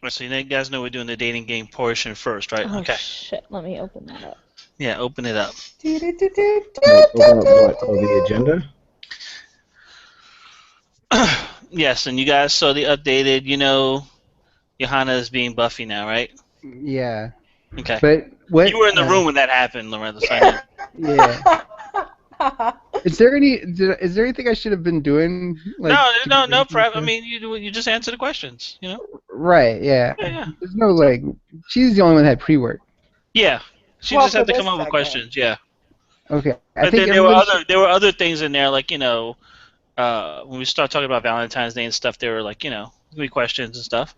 So you guys know we're doing the dating game portion first, right? Oh, Okay. shit. Let me open that up. Yeah, open it up. Wait, open up what? Oh, the agenda? Yes, and you guys saw the updated, Johanna is being Buffy now, right? Yeah. Okay. But what? You were in the room when that happened, Lorenzo. So I know. Yeah. Is there anything I should have been doing? Like, no prep. I mean, you just answer the questions, Right. Yeah. Yeah. There's no like. She's the only one that had pre-work. Yeah. She Well, just had to for come this up with segment. questions. Yeah. Okay. But then there were other things in there, like when we start talking about Valentine's Day and stuff, there were like be questions and stuff.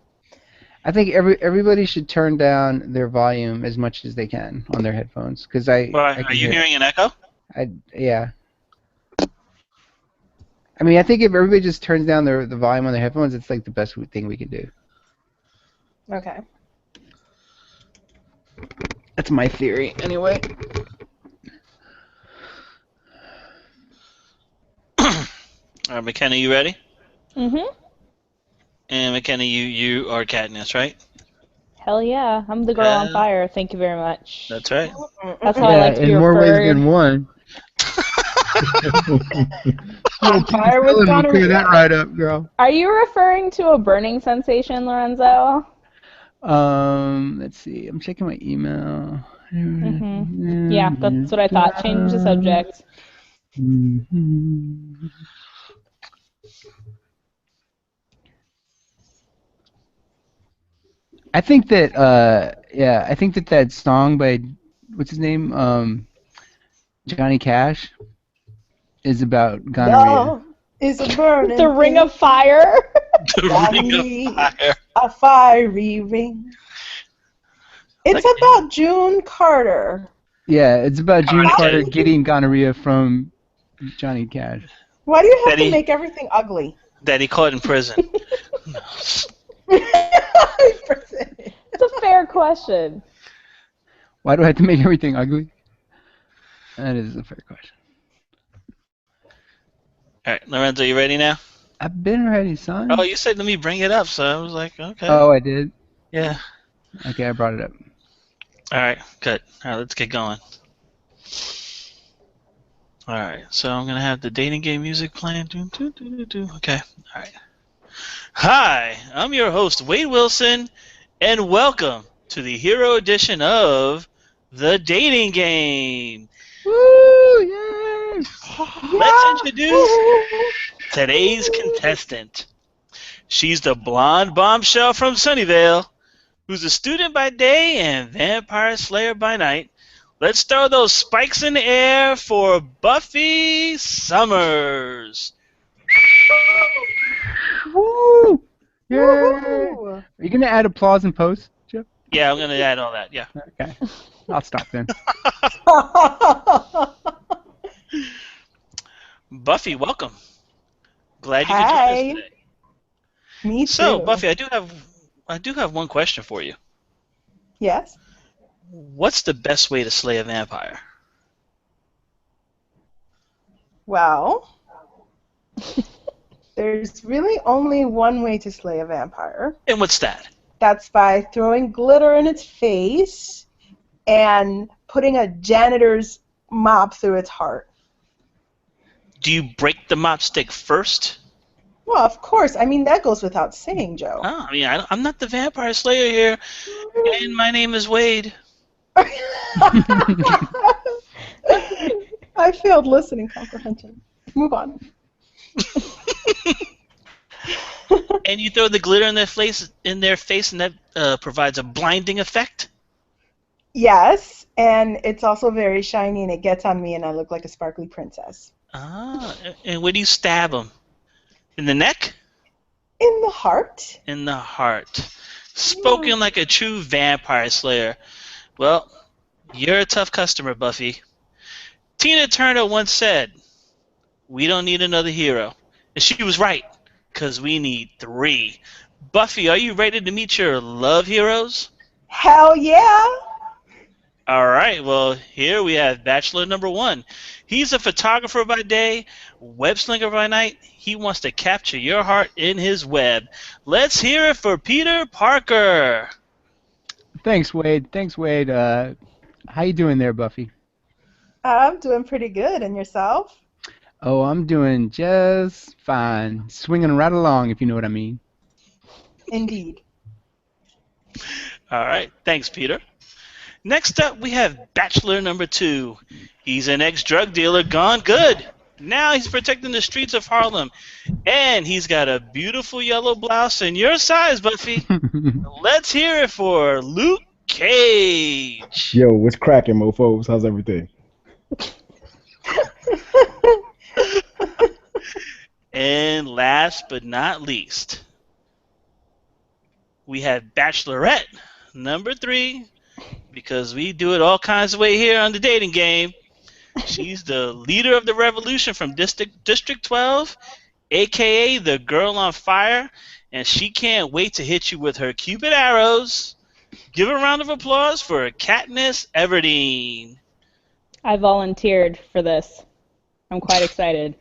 I think everybody should turn down their volume as much as they can on their headphones, because I Are you hearing an echo? Yeah. I mean, I think if everybody just turns down the volume on their headphones, it's like the best thing we can do. Okay. That's my theory, anyway. All right, McKenna, you ready? Mm-hmm. And McKenna, you are Katniss, right? Hell yeah. I'm the girl on fire. Thank you very much. That's right. That's how I like to be in more ways than referred. one. On fire with We'll clear gonorrhea. that right up, girl. Are you referring to a burning sensation, Lorenzo? Let's see. I'm checking my email. Mm-hmm. Yeah, that's what I thought. Change the subject. I think that I think that song by what's his name, Johnny Cash, is about gonorrhea. Love is a burning The Ring of Fire. The Ring of Fire. A fiery ring. It's about June Carter. Yeah, it's about June Carter getting gonorrhea from Johnny Cash. Why do you have to make everything ugly? That he caught in prison. It's a fair question. Why do I have to make everything ugly? That is a fair question. All right, Lorenzo, you ready now? I've been ready, son. Oh, you said let me bring it up, so I was like, okay. Oh, I did? Yeah. Okay, I brought it up. All right, good. All right, let's get going. All right, so I'm going to have the dating game music playing. Okay, all right. Hi, I'm your host, Wade Wilson, and welcome to the Hero Edition of the Dating Game. Woo! Yay! Let's introduce today's contestant. She's the blonde bombshell from Sunnyvale, who's a student by day and vampire slayer by night. Let's throw those spikes in the air for Buffy Summers. Woo! Yay! Are you going to add applause in post, Joe? Yeah, I'm going to add all that, yeah. Okay. I'll stop then. Buffy, welcome. Glad you could join us today. Me too. So, Buffy, I do have one question for you. Yes? What's the best way to slay a vampire? Well, there's really only one way to slay a vampire. And what's that? That's by throwing glitter in its face and putting a janitor's mop through its heart. Do you break the mop stick first? Well, of course. I mean, that goes without saying, Joe. Oh, I mean, I'm not the vampire slayer here, and my name is Wade. I failed listening comprehension. Move on. And you throw the glitter in their face, and that provides a blinding effect? Yes, and it's also very shiny, and it gets on me, and I look like a sparkly princess. Ah, and where do you stab them? In the neck? In the heart. In the heart. Spoken like a true vampire slayer. Well, you're a tough customer, Buffy. Tina Turner once said, "We don't need another hero." And she was right, because we need 3. Buffy, are you ready to meet your love heroes? Hell yeah! All right, well, here we have Bachelor number one. He's a photographer by day, web slinger by night. He wants to capture your heart in his web. Let's hear it for Peter Parker. Thanks, Wade. Thanks, Wade. How you doing there, Buffy? I'm doing pretty good. And yourself? Oh, I'm doing just fine. Swinging right along, if you know what I mean. Indeed. All right, thanks, Peter. Next up, we have Bachelor number two. He's an ex-drug dealer gone good. Now he's protecting the streets of Harlem. And he's got a beautiful yellow blouse in your size, Buffy. Let's hear it for Luke Cage. Yo, what's cracking, mofos? How's everything? And last but not least, we have Bachelorette number three, because we do it all kinds of way here on the dating game. She's the leader of the revolution from District 12, a.k.a. the girl on fire, and she can't wait to hit you with her Cupid arrows. Give a round of applause for Katniss Everdeen. I volunteered for this. I'm quite excited.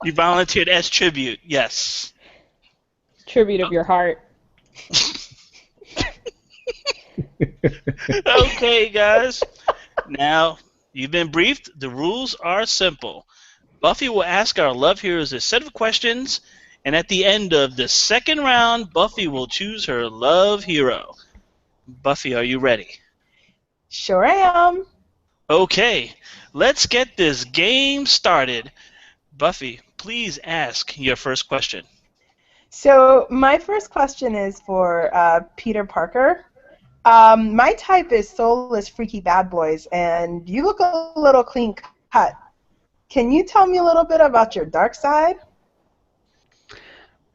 You volunteered as tribute, yes. Tribute of your heart. Okay, guys. Now, you've been briefed. The rules are simple. Buffy will ask our love heroes a set of questions, and at the end of the second round, Buffy will choose her love hero. Buffy, are you ready? Sure am. Okay, let's get this game started. Buffy, please ask your first question. So my first question is for Peter Parker. My type is soulless, freaky bad boys, and you look a little clean cut. Can you tell me a little bit about your dark side?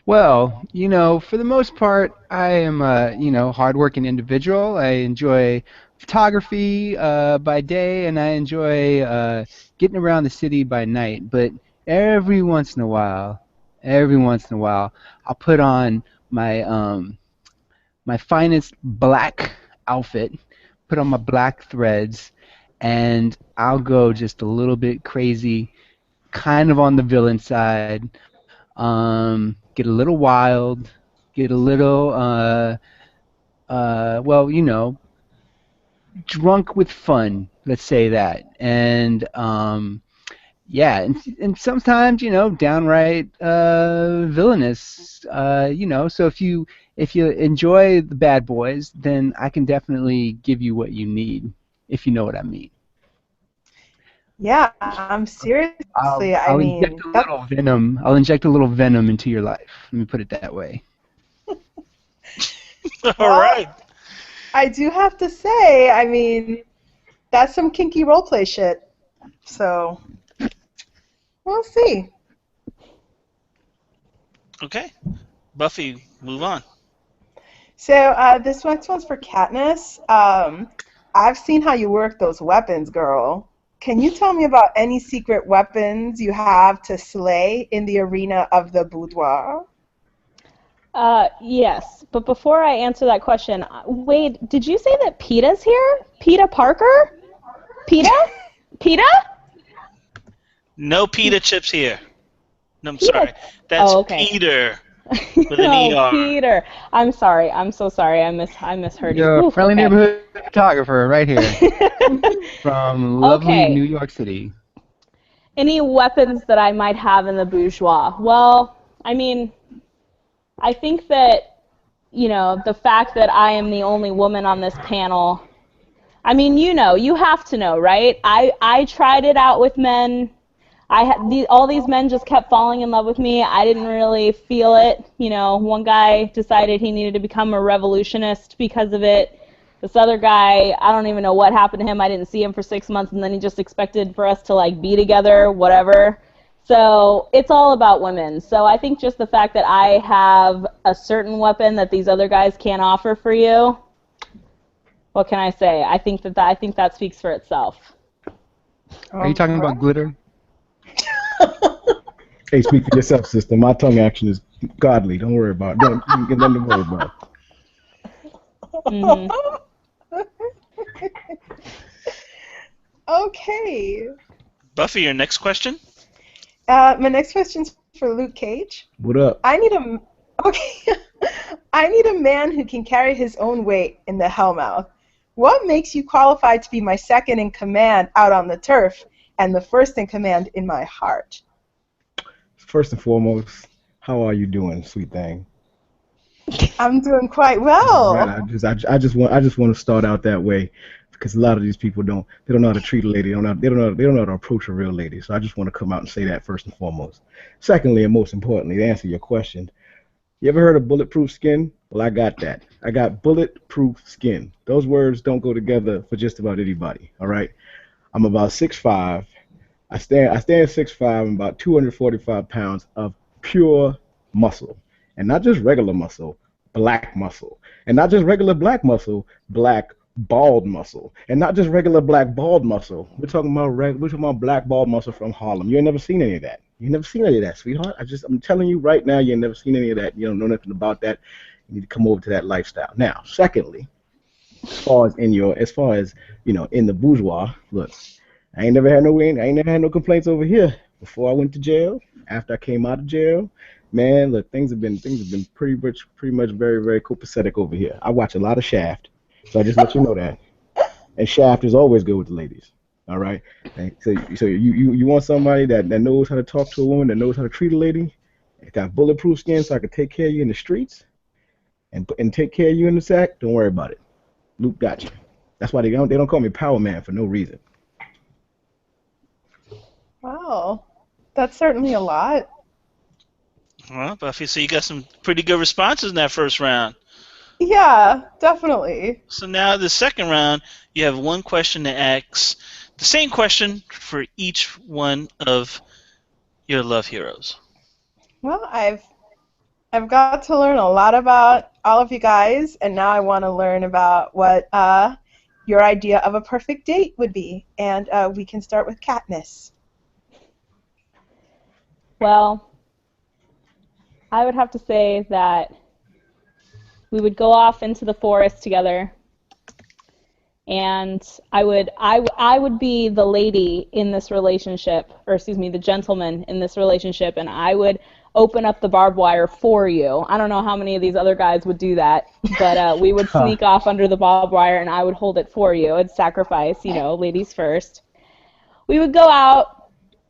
Well, for the most part, I am a, hardworking individual. I enjoy photography by day, and I enjoy getting around the city by night. But every once in a while, I'll put on my finest black outfit, put on my black threads, and I'll go just a little bit crazy, kind of on the villain side. Get a little wild, get a little, drunk with fun. Let's say that, and yeah, and sometimes downright villainous. So if you enjoy the bad boys, then I can definitely give you what you need, if you know what I mean. Yeah, I'm seriously. I'll inject a little venom. I'll inject a little venom into your life. Let me put it that way. All right. I do have to say, I mean, that's some kinky roleplay shit. So, we'll see. Okay. Buffy, move on. So, this next one's for Katniss. I've seen how you work those weapons, girl. Can you tell me about any secret weapons you have to slay in the arena of the boudoir? Yes, but before I answer that question, Wade, did you say that PETA's here? PETA Parker? PETA? PETA? No pita chips here. No, I'm PETA. sorry. That's okay. Peter with an ER. Peter. I'm sorry. I'm so sorry. I misheard you. Your Oof, friendly okay. neighborhood photographer right here from lovely New York City. Any weapons that I might have in the bourgeois? Well, I mean, I think that, the fact that I am the only woman on this panel, I mean, you have to know, right? I tried it out with men. All these men just kept falling in love with me. I didn't really feel it. One guy decided he needed to become a revolutionist because of it. This other guy, I don't even know what happened to him. I didn't see him for 6 months, and then he just expected for us to, be together, whatever. So it's all about women. So I think just the fact that I have a certain weapon that these other guys can't offer for you, what can I say? I think that speaks for itself. Are you talking about glitter? Hey, speak for yourself, sister. My tongue action is godly. Don't worry about it. Don't you get nothing to worry about. Hmm. Okay. Buffy, your next question? My next question's for Luke Cage. What up? I need a okay. I need a man who can carry his own weight in the Hellmouth. What makes you qualified to be my second in command out on the turf and the first in command in my heart? First and foremost, how are you doing, sweet thing? I'm doing quite Right. well. I just want to start out that way because a lot of these people don't know how to treat a lady. They don't know how to approach a real lady. So I just want to come out and say that first and foremost. Secondly, and most importantly, to answer your question, you ever heard of bulletproof skin? Well, I got that. I got bulletproof skin. Those words don't go together for just about anybody. All right. I'm about 6'5". I stand 6'5". I'm about 245 pounds of pure muscle, and not just regular muscle, black muscle, and not just regular black muscle, black bald muscle, and not just regular black bald muscle. We're talking about black bald muscle from Harlem. You ain't never seen any of that. You ain't never seen any of that, sweetheart. I'm telling you right now, you ain't never seen any of that. You don't know nothing about that. You need to come over to that lifestyle. Now, secondly, as far as in the bourgeois, look, I ain't never had no complaints over here before I went to jail. After I came out of jail, man, look, things have been pretty much very very copacetic over here. I watch a lot of Shaft, so I just let you know that. And Shaft is always good with the ladies. All right. And so you want somebody that knows how to talk to a woman, that knows how to treat a lady, got bulletproof skin, so I can take care of you in the streets and take care of you in the sack. Don't worry about it. Luke got you. That's why they don't call me Power Man for no reason. Wow. That's certainly a lot. Well, Buffy, so you got some pretty good responses in that first round. Yeah, definitely. So now the second round, you have one question to ask, the same question for each one of your love heroes. Well, I've got to learn a lot about all of you guys, and now I want to learn about what your idea of a perfect date would be. And we can start with Katniss. Well, I would have to say that we would go off into the forest together, and I would be the lady in this relationship, or excuse me, the gentleman in this relationship, and I would open up the barbed wire for you. I don't know how many of these other guys would do that, but we would sneak off under the barbed wire, and I would hold it for you. It's sacrifice, ladies first. We would go out.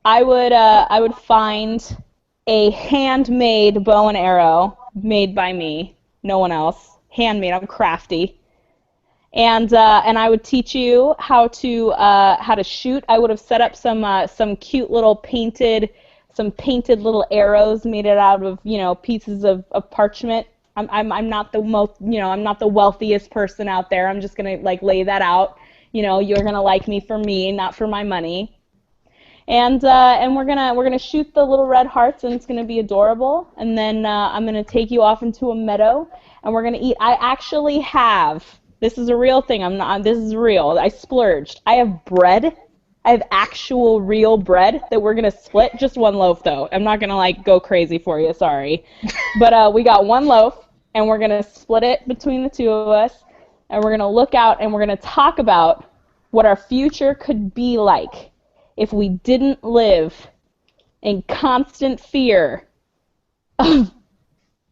I would find a handmade bow and arrow made by me, no one else. Handmade. I'm crafty. And I would teach you how to shoot. I would have set up some cute little painted little arrows made it out of pieces of parchment. I'm not the most I'm not the wealthiest person out there. I'm just gonna lay that out. You're gonna like me for me, not for my money. And we're gonna shoot the little red hearts, and it's gonna be adorable. And then I'm gonna take you off into a meadow, and we're gonna eat. I actually have. This is a real thing. I'm not. This is real. I splurged. I have bread. I have actual real bread that we're gonna split. Just one loaf though. I'm not gonna go crazy for you. Sorry, but we got one loaf, and we're gonna split it between the two of us, and we're gonna look out, and we're gonna talk about what our future could be like if we didn't live in constant fear of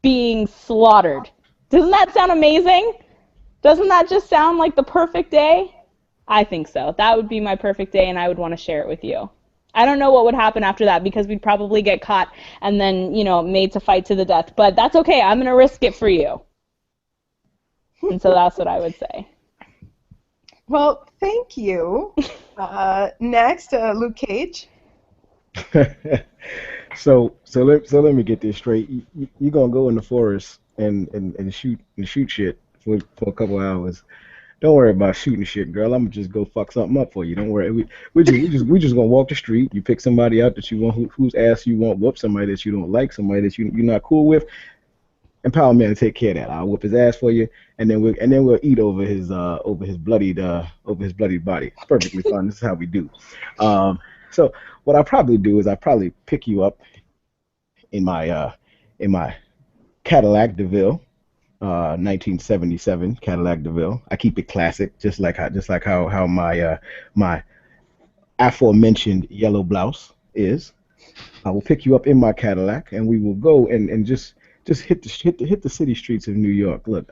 being slaughtered. Doesn't that sound amazing? Doesn't that just sound like the perfect day? I think so. That would be my perfect day, and I would want to share it with you. I don't know what would happen after that, because we'd probably get caught and then, made to fight to the death. But that's okay. I'm going to risk it for you. And so that's what I would say. Well, thank you. Next, Luke Cage. So let me get this straight. You're gonna go in the forest and shoot shit for a couple hours. Don't worry about shooting shit, girl. I'm gonna just go fuck something up for you. Don't worry. We just gonna walk the street. You pick somebody out that you want, whose ass you want whoop, somebody that you don't like, somebody that you're not cool with. Empower Man to take care of that. I'll whip his ass for you, and then we'll eat over his bloodied body. It's perfectly fine. This is how we do. So what I probably do is I probably pick you up in my Cadillac DeVille, 1977 Cadillac DeVille. I keep it classic, just like how my aforementioned yellow blouse is. I will pick you up in my Cadillac, and we will go and just hit the city streets of New York. Look,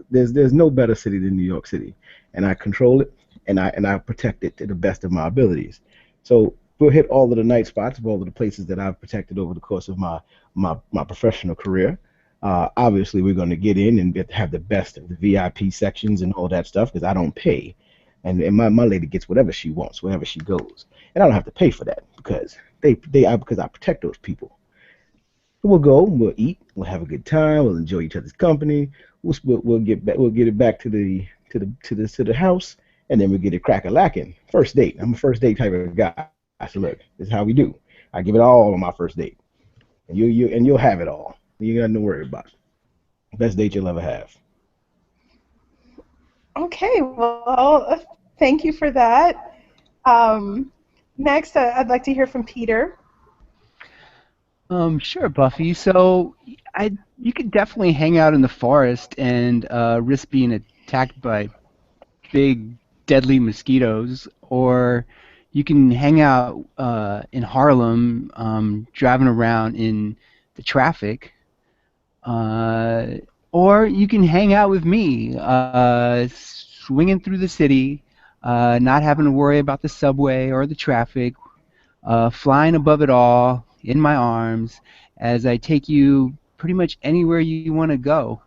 there's no better city than New York City, and I control it, and I protect it to the best of my abilities. So we'll hit all of the night spots of all of the places that I've protected over the course of my professional career. Obviously, we're going to get in and have the best of the VIP sections and all that stuff because I don't pay, and my lady gets whatever she wants wherever she goes, and I don't have to pay for that because because I protect those people. We'll go, we'll eat, we'll have a good time, we'll enjoy each other's company. We'll get it back to the house, and then we'll get it crack-a-lacking. First date. I'm a first date type of guy. So look, this is how we do. I give it all on my first date, and you'll have it all. You got nothing to worry about. Best date you'll ever have. Okay, well, thank you for that. Next, I'd like to hear from Peter. Sure, Buffy. So you could definitely hang out in the forest and risk being attacked by big, deadly mosquitoes, or you can hang out in Harlem, driving around in the traffic, or you can hang out with me, swinging through the city, not having to worry about the subway or the traffic, flying above it all in my arms as I take you pretty much anywhere you want to go.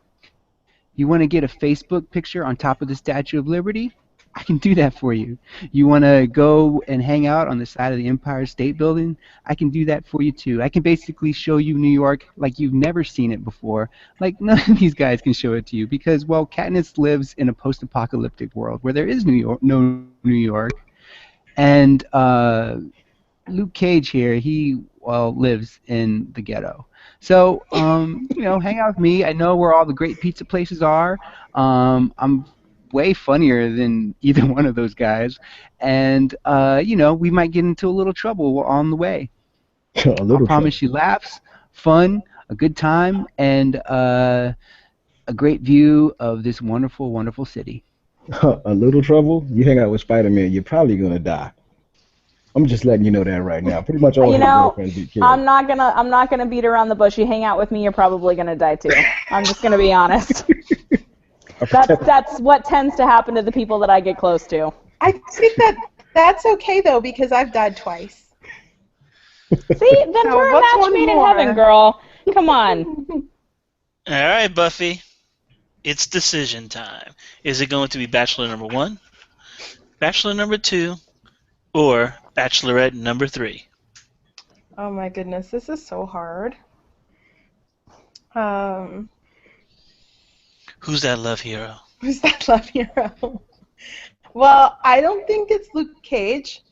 You want to get a Facebook picture on top of the Statue of Liberty? I can do that for you. You want to go and hang out on the side of the Empire State Building? I can do that for you too. I can basically show you New York like you've never seen it before. Like none of these guys can show it to you because, well, Katniss lives in a post-apocalyptic world where there is no New York. And Luke Cage here, he lives in the ghetto. So, hang out with me. I know where all the great pizza places are. I'm way funnier than either one of those guys. And, we might get into a little trouble on the way. I promise you laughs, fun, a good time, and a great view of this wonderful, wonderful city. A little trouble? You hang out with Spider-Man, you're probably going to die. I'm just letting you know that right now. Pretty much all his girlfriends get killed. I'm not gonna beat around the bush. You hang out with me, you're probably gonna die too. I'm just gonna be honest. That's what tends to happen to the people that I get close to. I think that's okay though because I've died twice. See, then we're a match made in heaven, girl. Come on. All right, Buffy. It's decision time. Is it going to be Bachelor number 1, Bachelor number 2, or Bachelorette number 3? Oh my goodness, this is so hard. Who's that love hero? Who's that love hero? Well, I don't think it's Luke Cage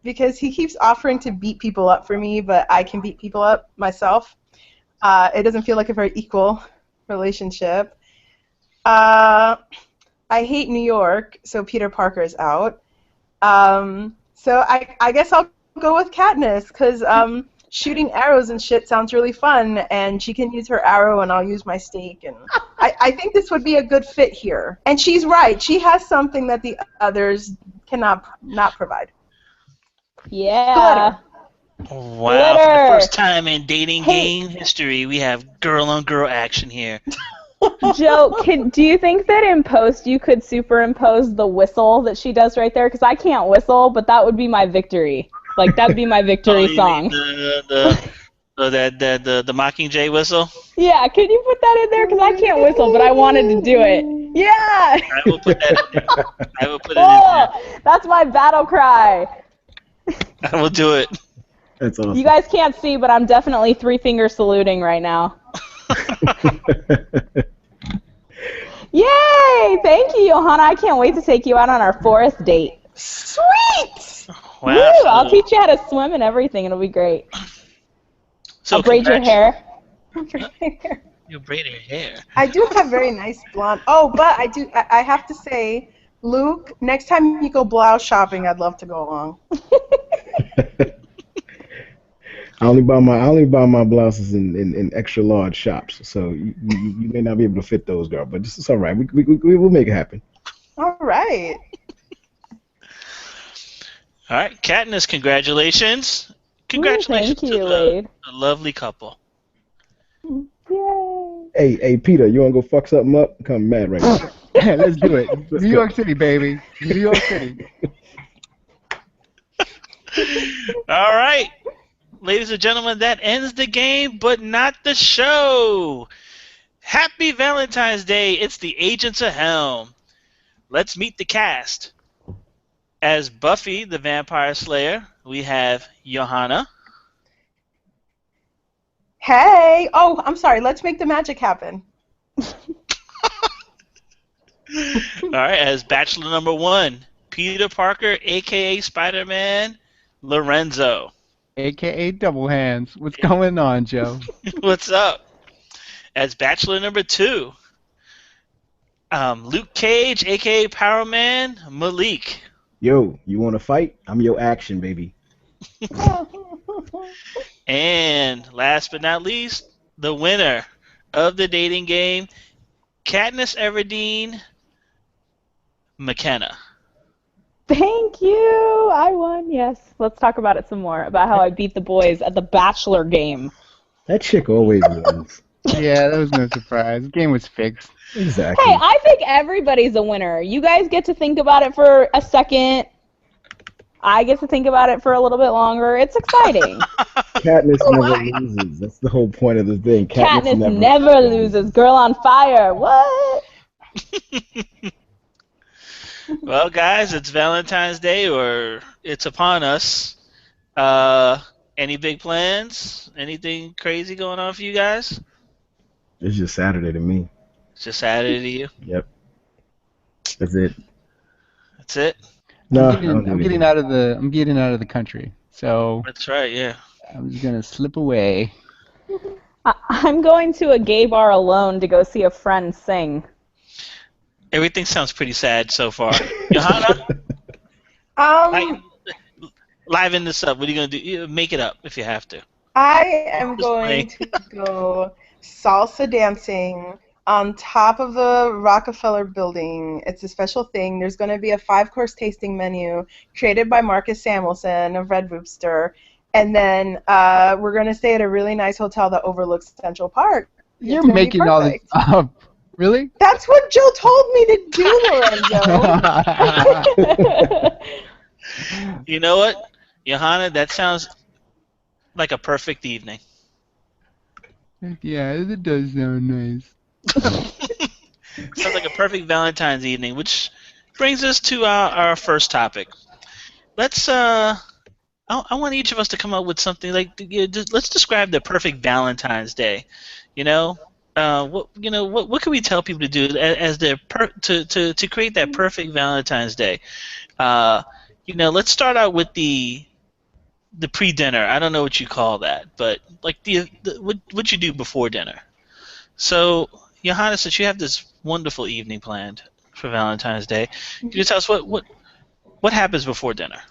because he keeps offering to beat people up for me, but I can beat people up myself. It doesn't feel like a very equal relationship. I hate New York, so Peter Parker's out. So I guess I'll go with Katniss because shooting arrows and shit sounds really fun, and she can use her arrow and I'll use my stake, and I think this would be a good fit here. And she's right; she has something that the others cannot provide. Yeah. Wow! For the first time in dating game history, we have girl-on-girl action here. Joe, do you think that in post you could superimpose the whistle that she does right there? Because I can't whistle, but that would be my victory. Like, that would be my victory song. The Mockingjay whistle? Yeah, can you put that in there? Because I can't whistle, but I wanted to do it. Yeah! I will put that in there. I will put it in there. That's my battle cry. I will do it. That's awesome. You guys can't see, but I'm definitely 3-finger saluting right now. Yay! Thank you, Johanna. I can't wait to take you out on our forest date. Sweet! Wow. Woo! I'll teach you how to swim and everything. It'll be great. So I'll braid your hair. You'll braid your hair. I do have very nice blonde. Oh, but I have to say, Luke, next time you go blouse shopping, I'd love to go along. I only buy my blouses in extra large shops, so you may not be able to fit those, girl. But it's all right. We will make it happen. All right. All right, Katniss, congratulations. Ooh, Congratulations thank to you, Wade. the lovely couple. Yay. Hey, Peter, you wanna go fuck something up? I'm kinda mad right now. Let's do it. Let's New go. York City, baby. New York City. All right, ladies and gentlemen, that ends the game, but not the show. Happy Valentine's Day. It's the Agents of Helm. Let's meet the cast. As Buffy the Vampire Slayer, we have Johanna. Hey. Oh, I'm sorry. Let's make the magic happen. All right, as Bachelor number 1, Peter Parker, aka Spider-Man, Lorenzo. AKA Double Hands. What's going on, Joe? What's up? As Bachelor number 2, Luke Cage, aka Power Man, Malik. Yo, you wanna fight? I'm your action, baby. And last but not least, the winner of the dating game, Katniss Everdeen McKenna. Thank you. I won. Yes. Let's talk about it some more. About how I beat the boys at the Bachelor game. That chick always wins. Yeah, that was no surprise. The game was fixed. Exactly. Hey, I think everybody's a winner. You guys get to think about it for a second. I get to think about it for a little bit longer. It's exciting. Katniss never loses. That's the whole point of the thing. Katniss never loses. Girl on fire. What? Well, guys, it's Valentine's Day, or it's upon us. Any big plans? Anything crazy going on for you guys? It's just Saturday to me. It's just Saturday to you? Yep. That's it. That's it? No, I'm getting out of the country, so That's right, yeah. I'm just gonna slip away. I'm going to a gay bar alone to go see a friend sing. Everything sounds pretty sad so far. Johanna, liven this up. What are you going to do? Make it up if you have to. I am going to go salsa dancing on top of the Rockefeller building. It's a special thing. There's going to be a 5-course tasting menu created by Marcus Samuelson of Red Rooster. And then we're going to stay at a really nice hotel that overlooks Central Park. You're making all this up. Really? That's what Joe told me to do, Lorenzo. You know what, Johanna? That sounds like a perfect evening. Yeah, it does sound nice. Sounds like a perfect Valentine's evening, which brings us to our first topic. Let's I want each of us to come up with something like let's describe the perfect Valentine's Day. What can we tell people to do as their to create that perfect Valentine's Day? Let's start out with the pre-dinner. I don't know what you call that, but like what you do before dinner. So, Johanna, since you have this wonderful evening planned for Valentine's Day, can you tell us what happens before dinner?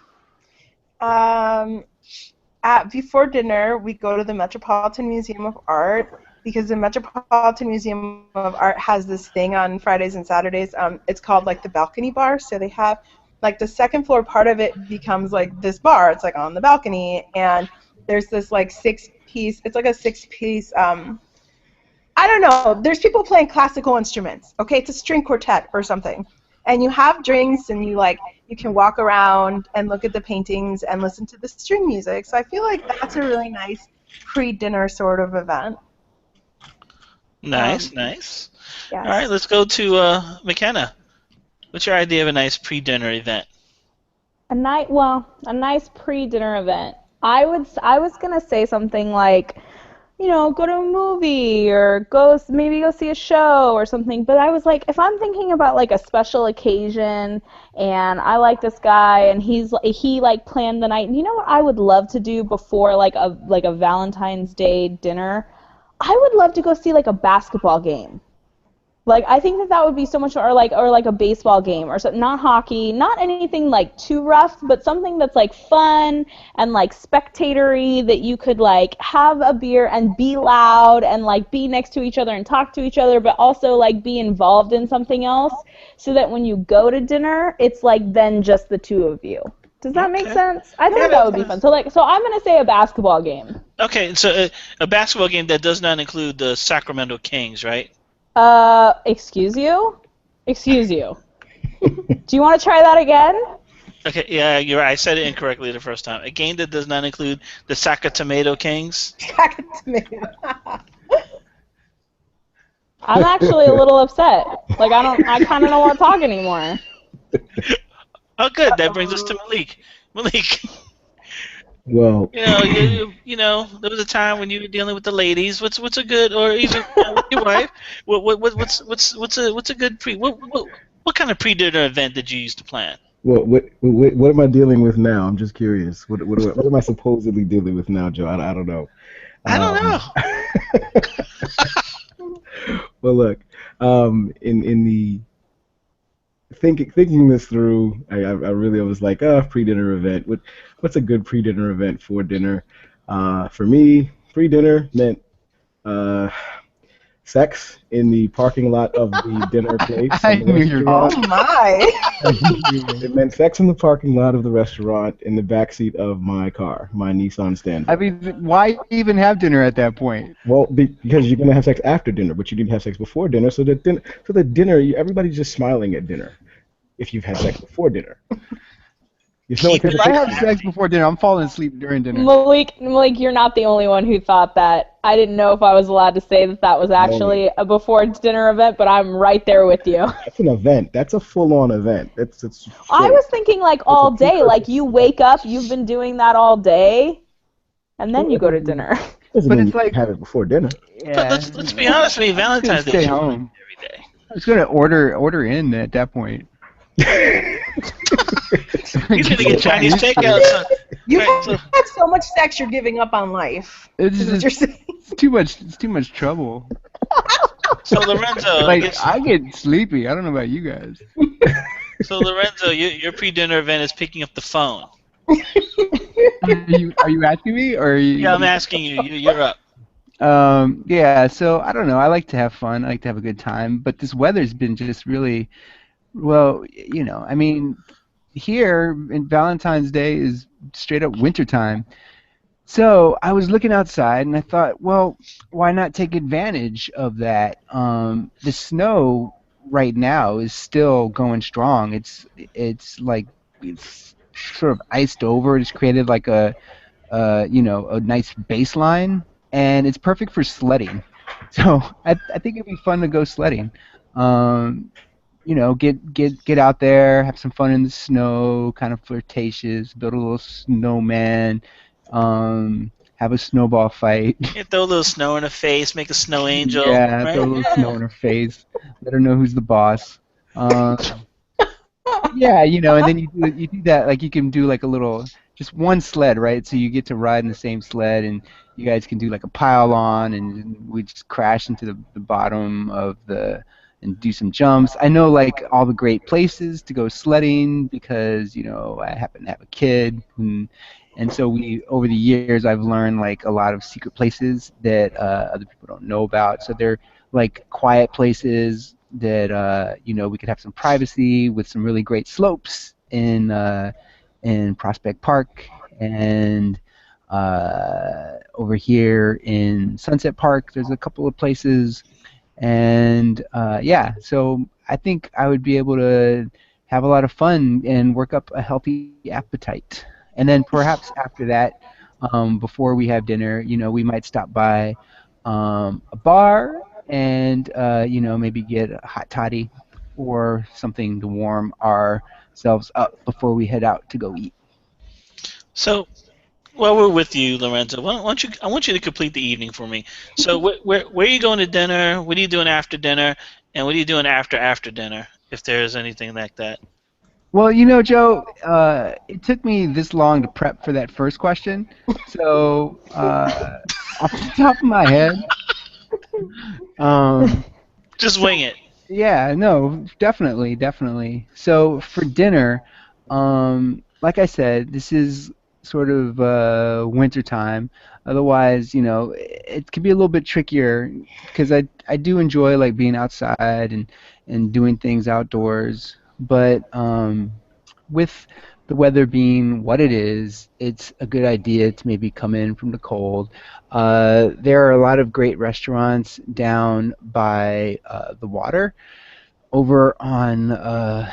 Before dinner, we go to the Metropolitan Museum of Art because the Metropolitan Museum of Art has this thing on Fridays and Saturdays. It's called like the balcony bar. So they have like the second floor part of it becomes like this bar. It's like on the balcony, and there's this like 6-piece. It's like a 6-piece. I don't know. There's people playing classical instruments. Okay, it's a string quartet or something, and you have drinks, and you can walk around and look at the paintings and listen to the string music. So I feel like that's a really nice pre-dinner sort of event. Nice. Yes. All right, let's go to McKenna. What's your idea of a nice pre-dinner event? A nice pre-dinner event. I was gonna say something like, go to a movie or maybe go see a show or something. But I was like, if I'm thinking about like a special occasion and I like this guy and he planned the night. And you know what I would love to do before like a Valentine's Day dinner? I would love to go see like a basketball game. Like, I think that would be so much, or like a baseball game or something, not hockey, not anything like too rough, but something that's like fun and like spectatory, that you could like have a beer and be loud and like be next to each other and talk to each other, but also like be involved in something else, so that when you go to dinner, it's like then just the two of you. Does that make sense? I think that would be fun. So I'm gonna say a basketball game. Okay, so a basketball game that does not include the Sacramento Kings, right? Excuse you? Excuse you. Do you want to try that again? Okay, yeah, you're right. I said it incorrectly the first time. A game that does not include the Sacramento Kings. I'm actually a little upset. Like, I kind of don't want to talk anymore. Oh, good. That brings us to Malik. Malik, Well, you know, there was a time when you were dealing with the ladies. What's a good, or even with your wife? What's a good what kind of pre-dinner event did you used to plan? what am I dealing with now? I'm just curious. What am I supposedly dealing with now, Joe? I don't know. I don't know. Well, look, in the thinking this through, I really was like, pre-dinner event. What's a good pre-dinner event for dinner? For me, pre-dinner meant sex in the parking lot of the dinner place. I knew you were Oh my! It meant sex in the parking lot of the restaurant in the backseat of my car, my Nissan Standard. I mean, why even have dinner at that point? Well, because you're gonna have sex after dinner, but you didn't have sex before dinner, so the dinner, everybody's just smiling at dinner. If you've had sex before dinner, there's no If If I have sex before dinner, I'm falling asleep during dinner. Malik, you're not the only one who thought that. I didn't know if I was allowed to say that was actually a before dinner event, but I'm right there with you. That's an event. That's a full-on event. It's. I was thinking like all day, like you wake up, you've been doing that all day, and then you go to dinner. Doesn't But mean it's you like- have it before dinner. Yeah. But let's be honest with me. Valentine's Day Stay is home. every day. I was gonna order in at that point. He's gonna get Chinese takeout. You Right, so- had so much sex, you're giving up on life. It's Is what you're saying. It's too much. It's too much trouble. So Lorenzo, Like I get sleepy. I don't know about you guys. your pre-dinner event is picking up the phone. Are you asking me or are you? Yeah, I'm asking you. You're up. Yeah. So I don't know. I like to have fun. I like to have a good time. But this weather's been just really, well, I mean, here in Valentine's Day is straight up wintertime. So I was looking outside and I thought, well, why not take advantage of that? The snow right now is still going strong. It's like it's sort of iced over. It's created like a nice baseline, and it's perfect for sledding. So I think it'd be fun to go sledding. Get out there, have some fun in the snow, kind of flirtatious, build a little snowman, have a snowball fight. You throw a little snow in her face, make a snow angel. Yeah, right? throw a little snow in her face, let her know who's the boss. Yeah, and then you do that, like you can do like a little, just one sled, right? So you get to ride in the same sled, and you guys can do like a pile on, and we just crash into the bottom of and do some jumps. I know like all the great places to go sledding because I happen to have a kid, and so over the years I've learned like a lot of secret places that other people don't know about. So they're like quiet places that we could have some privacy with some really great slopes in Prospect Park, and over here in Sunset Park there's a couple of places. And so I think I would be able to have a lot of fun and work up a healthy appetite. And then perhaps after that, before we have dinner, we might stop by a bar and maybe get a hot toddy or something to warm ourselves up before we head out to go eat. So, while we're with you, Lorenzo, I want you to complete the evening for me. So, where are you going to dinner? What are you doing after dinner? And what are you doing after dinner, if there's anything like that? Well, Joe, it took me this long to prep for that first question. So, off the top of my head, Just wing it. Yeah, no, definitely, definitely. So for dinner, like I said, this is sort of winter time. Otherwise, it can be a little bit trickier because I do enjoy like being outside and doing things outdoors. But with the weather being what it is, it's a good idea to maybe come in from the cold. There are a lot of great restaurants down by the water over on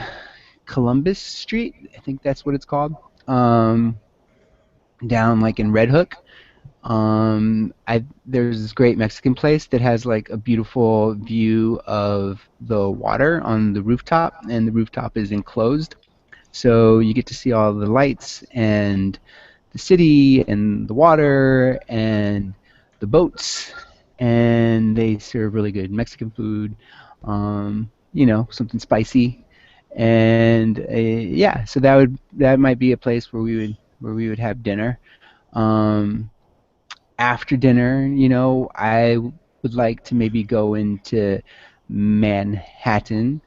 Columbus Street. I think that's what it's called. Um, Down like in Red Hook. I There's this great Mexican place that has like a beautiful view of the water on the rooftop, and the rooftop is enclosed, so you get to see all the lights and the city and the water and the boats, and they serve really good Mexican food, something spicy, and yeah, so that might be a place where we would have dinner. Um, After dinner, I would like to maybe go into Manhattan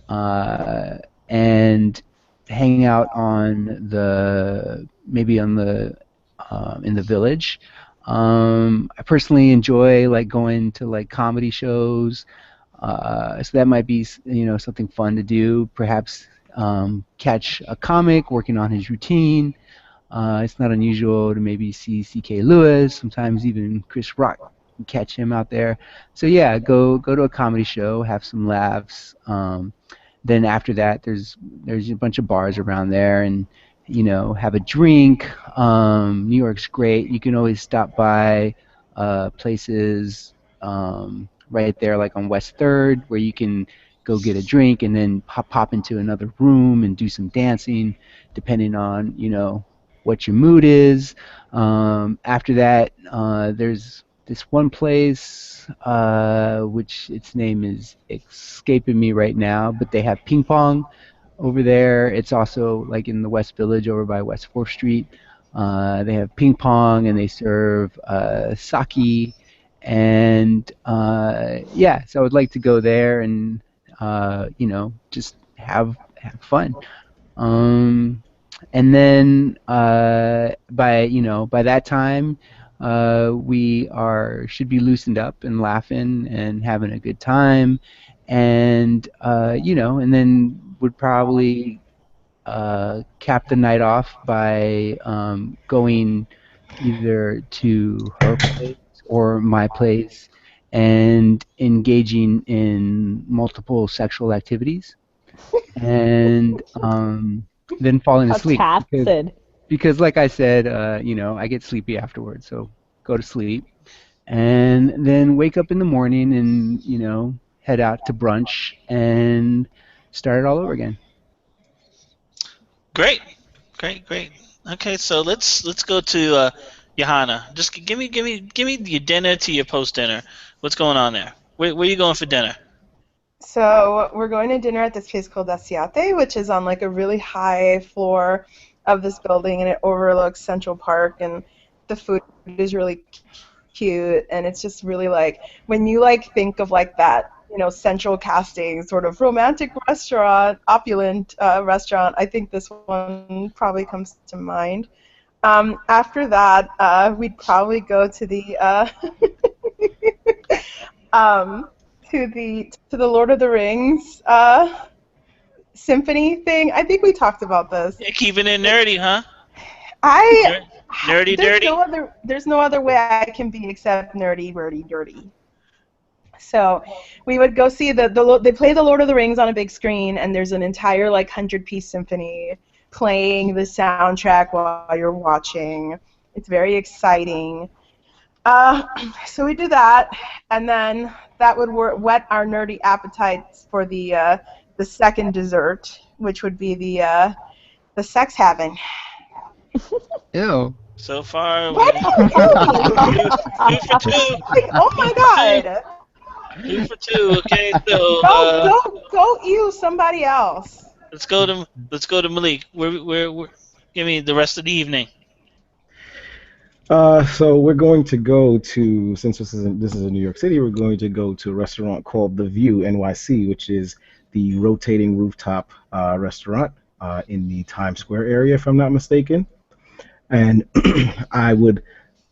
uh, and hang out on the maybe on the in the village. I personally enjoy like going to like comedy shows, so that might be something fun to do. Perhaps catch a comic working on his routine. It's not unusual to maybe see C.K. Lewis, sometimes even Chris Rock. Catch him out there. So yeah, go to a comedy show, have some laughs. Then after that, there's a bunch of bars around there, and have a drink. New York's great. You can always stop by places right there, like on West Third, where you can go get a drink and then pop into another room and do some dancing, depending on what your mood is. After that, there's this one place, which its name is escaping me right now, but they have ping pong over there. It's also like in the West Village over by West 4th Street. They have ping pong and they serve sake. And yeah, so I would like to go there and just have fun. Um, and then by that time, we are should be loosened up and laughing and having a good time, and and then would probably cap the night off by going either to her place or my place and engaging in multiple sexual activities, and then falling How asleep tacit. because like I said, I get sleepy afterwards, so go to sleep and then wake up in the morning and head out to brunch and start it all over again. Great, great, great. Okay, so let's go to Johanna. Just give me your dinner to your post dinner. What's going on there? Where you going for dinner? So we're going to dinner at this place called Asiate, which is on like a really high floor of this building, and it overlooks Central Park, and the food is really cute, and it's just really like when you like think of like that, central casting sort of romantic restaurant, opulent restaurant. I think this one probably comes to mind. After that, we'd probably go to the um, to the Lord of the Rings symphony thing. I think we talked about this. Yeah, keeping it nerdy, huh? I Nerdy, dirty. there's no other way I can be except nerdy, wordy, dirty. So we would go see they play the Lord of the Rings on a big screen, and there's an entire like 100-piece symphony playing the soundtrack while you're watching. It's very exciting. Uh, so we do that, and then that would whet our nerdy appetites for the second dessert, which would be the sex having. Ew. So far, Why do you do two for two. like, oh my God! Two for two. Okay, so Go ew somebody else. let's go to Malik. Give me the rest of the evening. So we're going to go to, since this is in New York City, we're going to go to a restaurant called The View NYC, which is the rotating rooftop restaurant in the Times Square area, if I'm not mistaken. And I would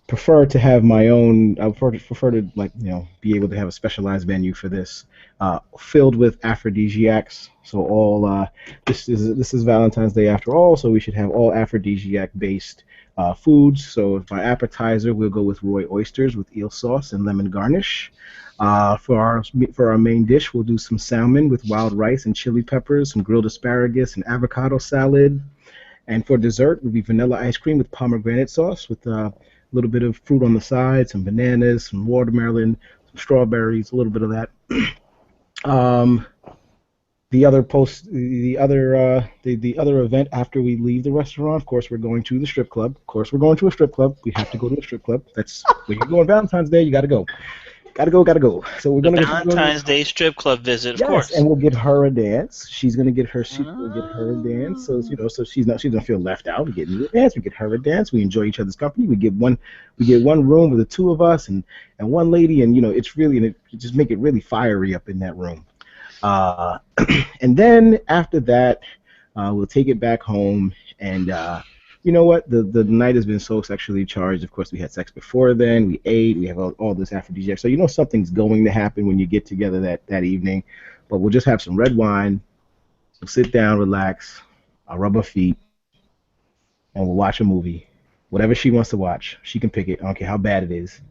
prefer to have my own. I would prefer to like be able to have a specialized menu for this, filled with aphrodisiacs. So all this is Valentine's Day after all, so we should have all aphrodisiac based foods. So for appetizer, we'll go with Roy oysters with eel sauce and lemon garnish. For our main dish, we'll do some salmon with wild rice and chili peppers, some grilled asparagus and avocado salad. And for dessert, would be vanilla ice cream with pomegranate sauce with a little bit of fruit on the side, some bananas, some watermelon, some strawberries, a little bit of that. Um, the other event after we leave the restaurant, of course, we're going to the strip club. Of course, we're going to a strip club. We have to go to a strip club. That's when you go on Valentine's Day. You got to go. Gotta go. So we're The gonna Valentine's Day strip club visit, of yes, course. and we'll get her a dance. We'll get her a dance. So so she's not feel left out. We get me a dance. We get her a dance. We enjoy each other's company. We get one room with the two of us and one lady, and it's really and it just make it really fiery up in that room. Uh, and then after that, we'll take it back home and. You know what? The night has been so sexually charged. Of course, we had sex before then. We ate. We have all this aphrodisiac. So something's going to happen when you get together that evening. But we'll just have some red wine. We'll sit down, relax. I'll rub her feet, and we'll watch a movie. Whatever she wants to watch, she can pick it. I don't care how bad it is.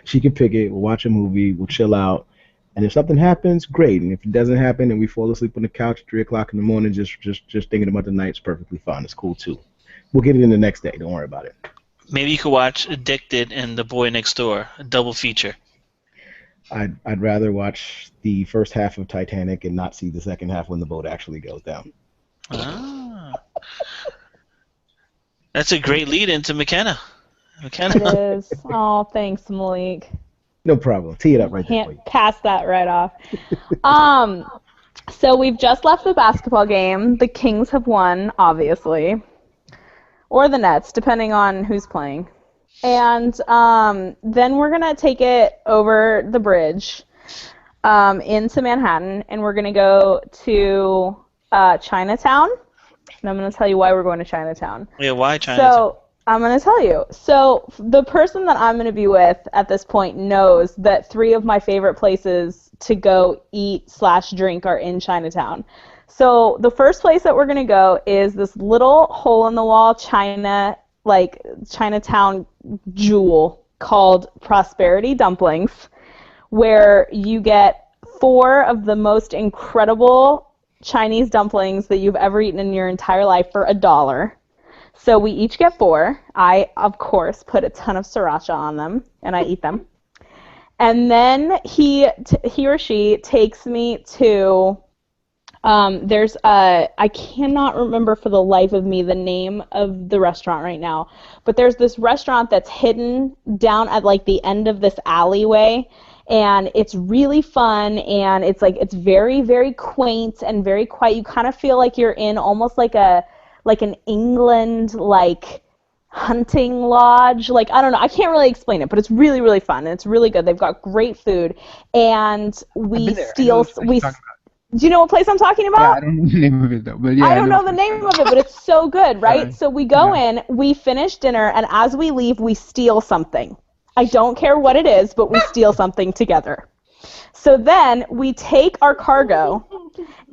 She can pick it. We'll watch a movie. We'll chill out. And if something happens, great. And if it doesn't happen and we fall asleep on the couch at 3 o'clock in the morning, just thinking about the night, it's perfectly fine. It's cool too. We'll get it in the next day. Don't worry about it. Maybe you could watch Addicted and The Boy Next Door, a double feature. I'd rather watch the first half of Titanic and not see the second half when the boat actually goes down. Ah. That's a great lead into McKenna. It is. Oh, thanks, Malik. No problem. Tee it up right there for you. Can't pass that right off. So we've just left the basketball game. The Kings have won, obviously, or the Nets, depending on who's playing. And then we're gonna take it over the bridge into Manhattan, and we're gonna go to Chinatown. And I'm gonna tell you why we're going to Chinatown. Yeah, why Chinatown? So I'm going to tell you. So the person that I'm going to be with at this point knows that 3 of my favorite places to go eat/drink are in Chinatown. So the first place that we're going to go is this little hole-in-the-wall Chinatown jewel called Prosperity Dumplings, where you get 4 of the most incredible Chinese dumplings that you've ever eaten in your entire life for $1. So we each get 4. I, of course, put a ton of sriracha on them, and I eat them. And then he or she takes me to, I cannot remember for the life of me the name of the restaurant right now, but there's this restaurant that's hidden down at the end of this alleyway, and it's really fun, and it's very, very quaint and very quiet. You kind of feel like you're in almost like an England hunting lodge. I don't know. I can't really explain it, but it's really, really fun and it's really good. They've got great food, and we steal. Do you know what place I'm talking about? Yeah, I don't know the name of it though. But yeah, I don't know the name of it, but it's so good, right? So we go in, we finish dinner, and as we leave, we steal something. I don't care what it is, but we steal something together. So then we take our cargo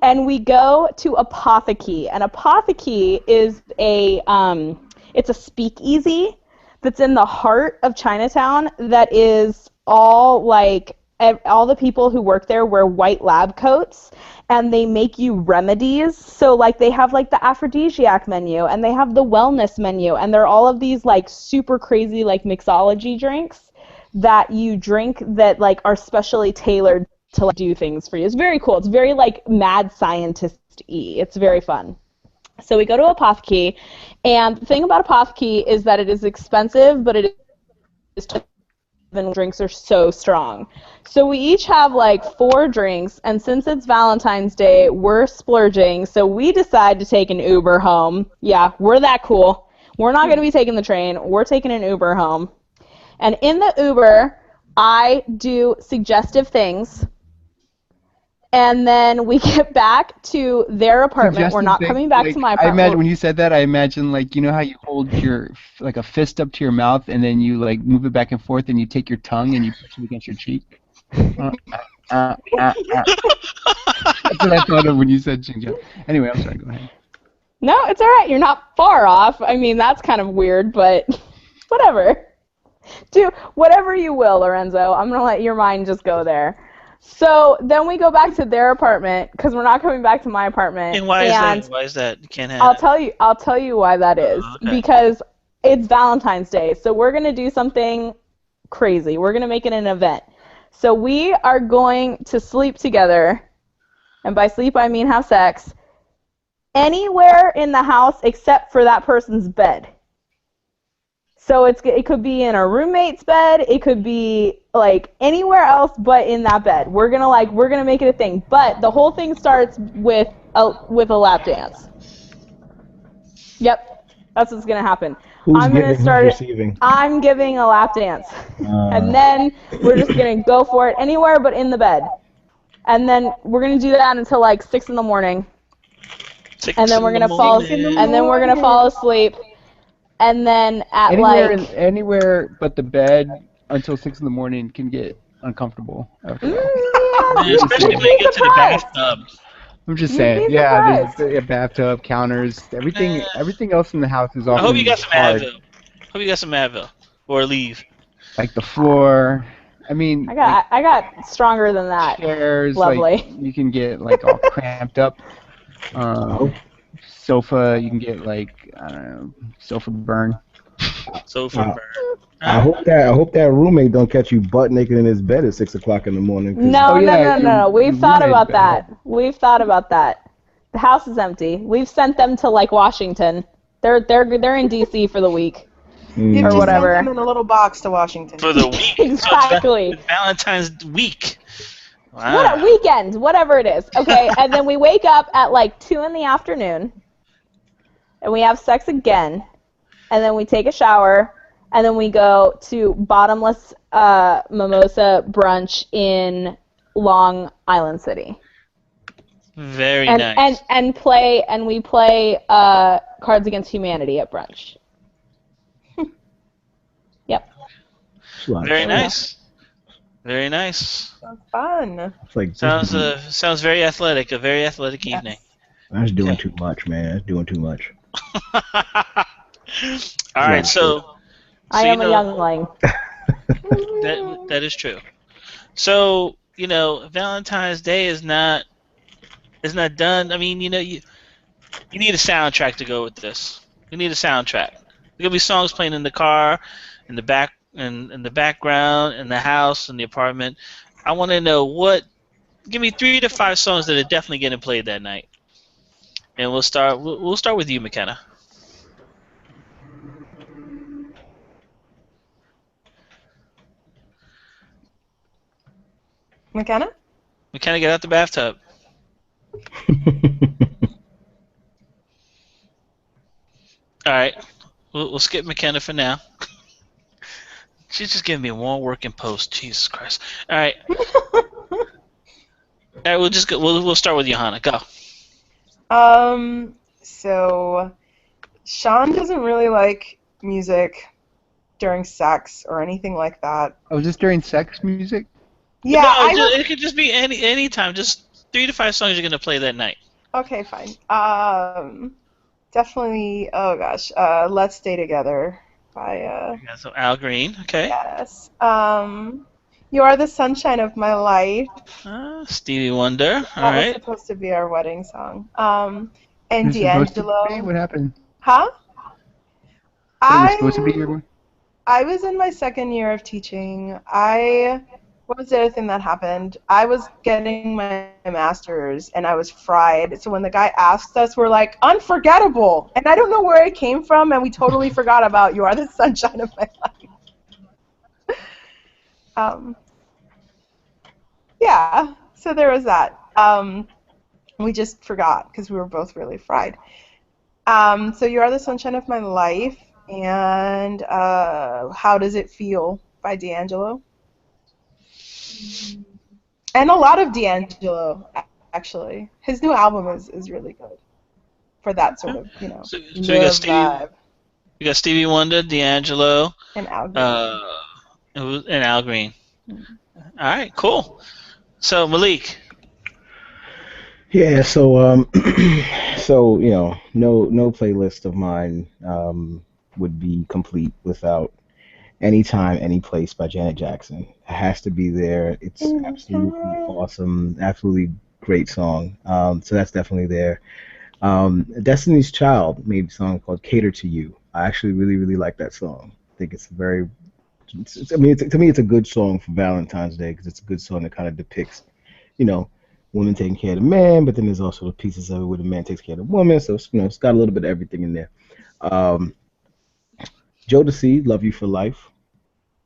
and we go to Apotheke. And Apotheke is it's a speakeasy that's in the heart of Chinatown that is all the people who work there wear white lab coats, and they make you remedies. So they have the aphrodisiac menu, and they have the wellness menu, and they're all of these super crazy mixology drinks that you drink that are specially tailored to do things for you. It's very cool. It's very mad scientist-y. It's very fun. So we go to Apotheke, and the thing about Apotheke is that it is expensive, but it is and drinks are so strong. So we each have 4 drinks, and since it's Valentine's Day, we're splurging, so we decide to take an Uber home. Yeah, we're that cool. We're not going to be taking the train. We're taking an Uber home. And in the Uber, I do suggestive things. And then we get back to their apartment. We're not coming back to my I apartment. imagine when you said that, I imagine like you know how you hold your like a fist up to your mouth and then you like move it back and forth and you take your tongue and you push it against your cheek. That's what I thought of when you said Xinjiang. Anyway, I'm sorry. Go ahead. No, it's all right. You're not far off. I mean, that's kind of weird, but whatever. Do whatever you will, Lorenzo. I'm going to let your mind just go there. So then we go back to their apartment because we're not coming back to my apartment. And why is that? Why is that? You can't have. I'll tell you why that is. Okay. Because it's Valentine's Day. So we're going to do something crazy. We're going to make it an event. So we are going to sleep together. And by sleep, I mean have sex. Anywhere in the house except for that person's bed. So it could be in a roommate's bed. It could be like anywhere else but in that bed. We're gonna make it a thing. But the whole thing starts with a lap dance. Yep, that's what's gonna happen. Who's giving? Who's receiving? I'm giving a lap dance, and then we're just gonna go for it anywhere but in the bed. And then we're gonna do that until like 6 in the morning. And then we're gonna fall asleep. And then at anywhere but the bed until 6 in the morning can get uncomfortable after that. Especially when you get to the bathtub. I'm just saying, yeah, there's a bathtub, counters, everything else in the house is often I hope you got some hard. Advil. Hope you got some Advil or leave. Like the floor. I mean, I got stronger than that. Chairs, lovely. Like, you can get like all cramped up. Sofa, you can get like I don't know, sofa burn. Sofa burn. I hope that roommate don't catch you butt naked in his bed at 6 o'clock in the morning. No. We've thought about that. The house is empty. We've sent them to like Washington. They're in DC for the week. You've or just whatever. sent them in a little box to Washington. For the week. Exactly. Valentine's week. Wow. What a weekend, whatever it is. Okay, and then we wake up at like 2 in the afternoon, and we have sex again, and then we take a shower, and then we go to bottomless mimosa brunch in Long Island City. Very nice. And we play Cards Against Humanity at brunch. Yep. Very nice. Very nice. Sounds fun. It's like sounds very athletic. A very athletic evening. That's doing too much, man. That's doing too much. All right, so I am a youngling. That is true. So Valentine's Day is not done. I mean, you need a soundtrack to go with this. You need a soundtrack. There gonna be songs playing in the car, in the back. In the background, in the house, in the apartment. I want to know give me 3 to 5 songs that are definitely getting played that night. And we'll start with you, McKenna. McKenna, get out the bathtub. All right. We'll skip McKenna for now. She's just giving me a one working post. Jesus Christ. All right. All right. We'll just go. We'll start with Johanna. Go. So Sean doesn't really like music during sex or anything like that. Oh, just during sex music? Yeah. No, it could just be any time. Just 3 to 5 songs you're gonna play that night. Okay, fine. Definitely. Oh gosh. Let's Stay Together by. Yeah, so Al Green. Okay. Yes. You Are the Sunshine of My Life. Stevie Wonder. All right. That was supposed to be our wedding song. And Is it supposed D'Angelo. to be? What happened? Huh? Was it supposed to be your one? I was in my second year of teaching. What was the other thing that happened? I was getting my master's, and I was fried. So when the guy asked us, we're like, unforgettable. And I don't know where it came from, and we totally forgot about You Are the Sunshine of My Life. Yeah, so there was that. We just forgot because we were both really fried. So You Are the Sunshine of My Life and How Does It Feel by D'Angelo. And a lot of D'Angelo, actually. His new album is really good for that sort of, So love vibe we got Stevie Wonder, D'Angelo, and Al uh, Green. and Al Green. All right, cool. So Malik, Yeah, so so no playlist of mine would be complete without Anytime, Any Place by Janet Jackson. It has to be there. It's absolutely Anytime. awesome, absolutely great song. So that's definitely there. Destiny's Child made a song called Cater to You. I actually really, really like that song. I think it's very, I mean, to me, it's a good song for Valentine's Day because it's a good song that kind of depicts, you know, women taking care of the man, but then there's also the pieces of it where the man takes care of the woman. So, it's got a little bit of everything in there. Um, Jodeci, Love You for Life.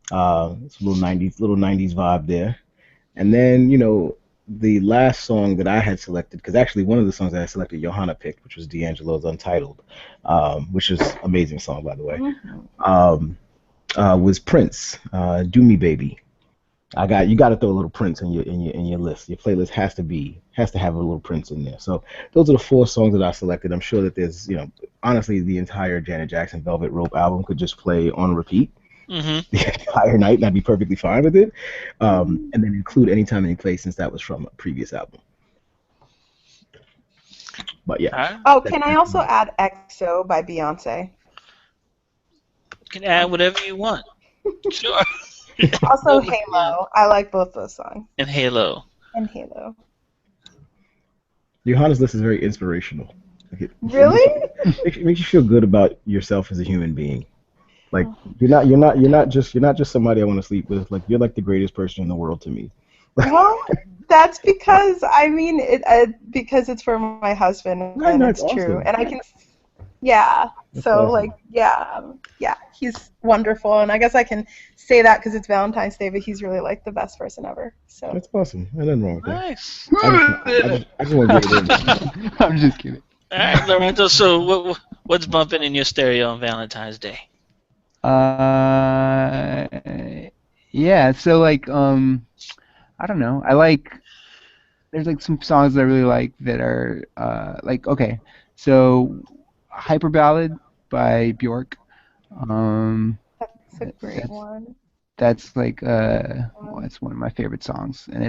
It's a little '90s vibe there. And then, the last song that I had selected, because actually one of the songs that I selected, Johanna picked, which was D'Angelo's Untitled, which is an amazing song, by the way, um, was Prince, Do Me Baby. You got to throw a little Prince in your list. Your playlist has to have a little Prince in there. So those are the four songs that I selected. I'm sure that there's, honestly, the entire Janet Jackson Velvet Rope album could just play on repeat mm-hmm. the entire night, and I'd be perfectly fine with it. And then include Anytime, Any Place, since that was from a previous album. But yeah. All right. Oh, can I also add EXO by Beyonce? You can add whatever you want. Sure. Also Halo. I like both those songs. And Halo. And Halo. Johanna's list is very inspirational. Really? It makes you feel good about yourself as a human being. Like you're not just somebody I want to sleep with. Like you're like the greatest person in the world to me. Well, that's because because it's for my husband and That's it's true, awesome. and I can, yeah. That's So awesome. yeah, he's wonderful, and I guess I can say that because it's Valentine's Day, but he's really like the best person ever. So That's awesome. Nothing wrong with that. Nice. I just want to get it in. I'm just kidding. All right, Lorenzo. So what's bumping in your stereo on Valentine's Day? Uh, yeah. So like, I don't know. There's like some songs that I really like that are like okay. So, Hyper Ballad by Bjork. that's a great That's one. that's like well, that's one of my favorite songs, and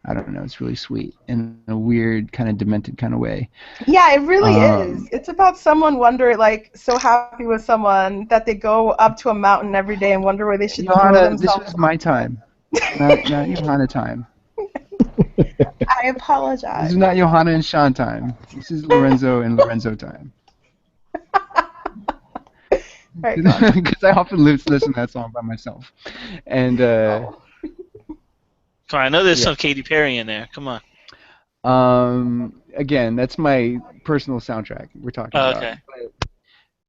I don't know, it's really sweet in a weird kind of demented kind of way. Yeah, it really Um, is. It's about someone like so happy with someone that they go up to a mountain every day and wonder where they should throw Johanna, this themselves. was my time, not Johanna time. I This apologize. is not Johanna and Sean time. This is Lorenzo and Lorenzo time. Right, go on. Because I often listen to that song by myself, and Come on, I know there's yeah. some Katy Perry in there. Come on. Again, that's my personal soundtrack we're talking Oh, about. okay.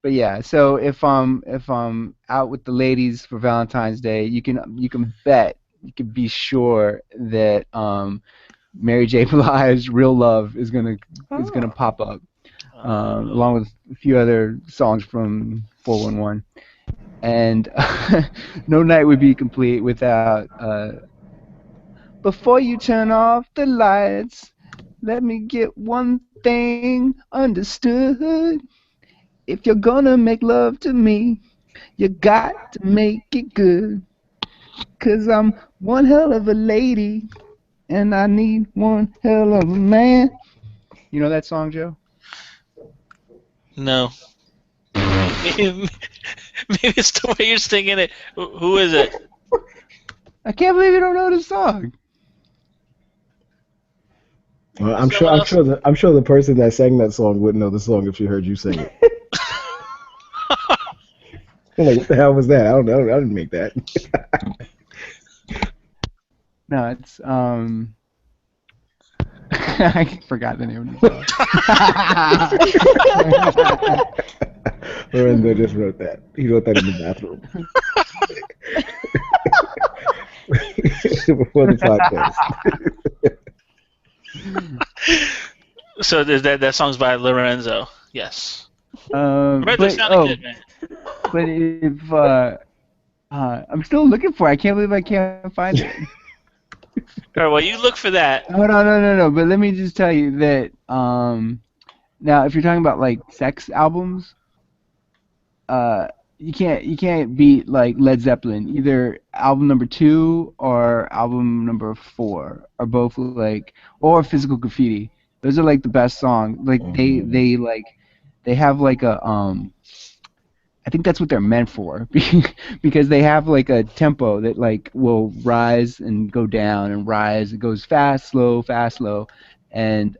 But yeah, so if I'm out with the ladies for Valentine's Day, you can bet, you can be sure that Mary J. Blige's "Real Love" is gonna Oh. pop up, along with a few other songs from 411. And no night would be complete without "Before You Turn Off the Lights, Let Me Get One Thing Understood. If you're gonna make love to me, you got to make it good. 'Cause I'm one hell of a lady, and I need one hell of a man." You know that song, Joe? No. Maybe it's the way you're singing it. Who is it? I can't believe you don't know this song. Well, I'm sure. Someone I'm sure. I'm sure the person that sang that song wouldn't know the song if she heard you sing it. I'm like, what the hell was that? I don't know. I didn't make that. No, it's I forgot the name of the song. Lorenzo just wrote that. He wrote that in the bathroom before the podcast. So that song's by Lorenzo. Yes. Right, they're But sounding good, man. but if I'm still looking for it. I can't believe I can't find it. All right, well, you look for that. Hold on, no. But let me just tell you that now if you're talking about like sex albums, uh, you can't beat like Led Zeppelin. Either album number 2 or album number 4 are both like, or Physical Graffiti. Those are like the best songs. Like they have like a I think that's what they're meant for because they have like a tempo that like will rise and go down and rise. It goes fast, slow, and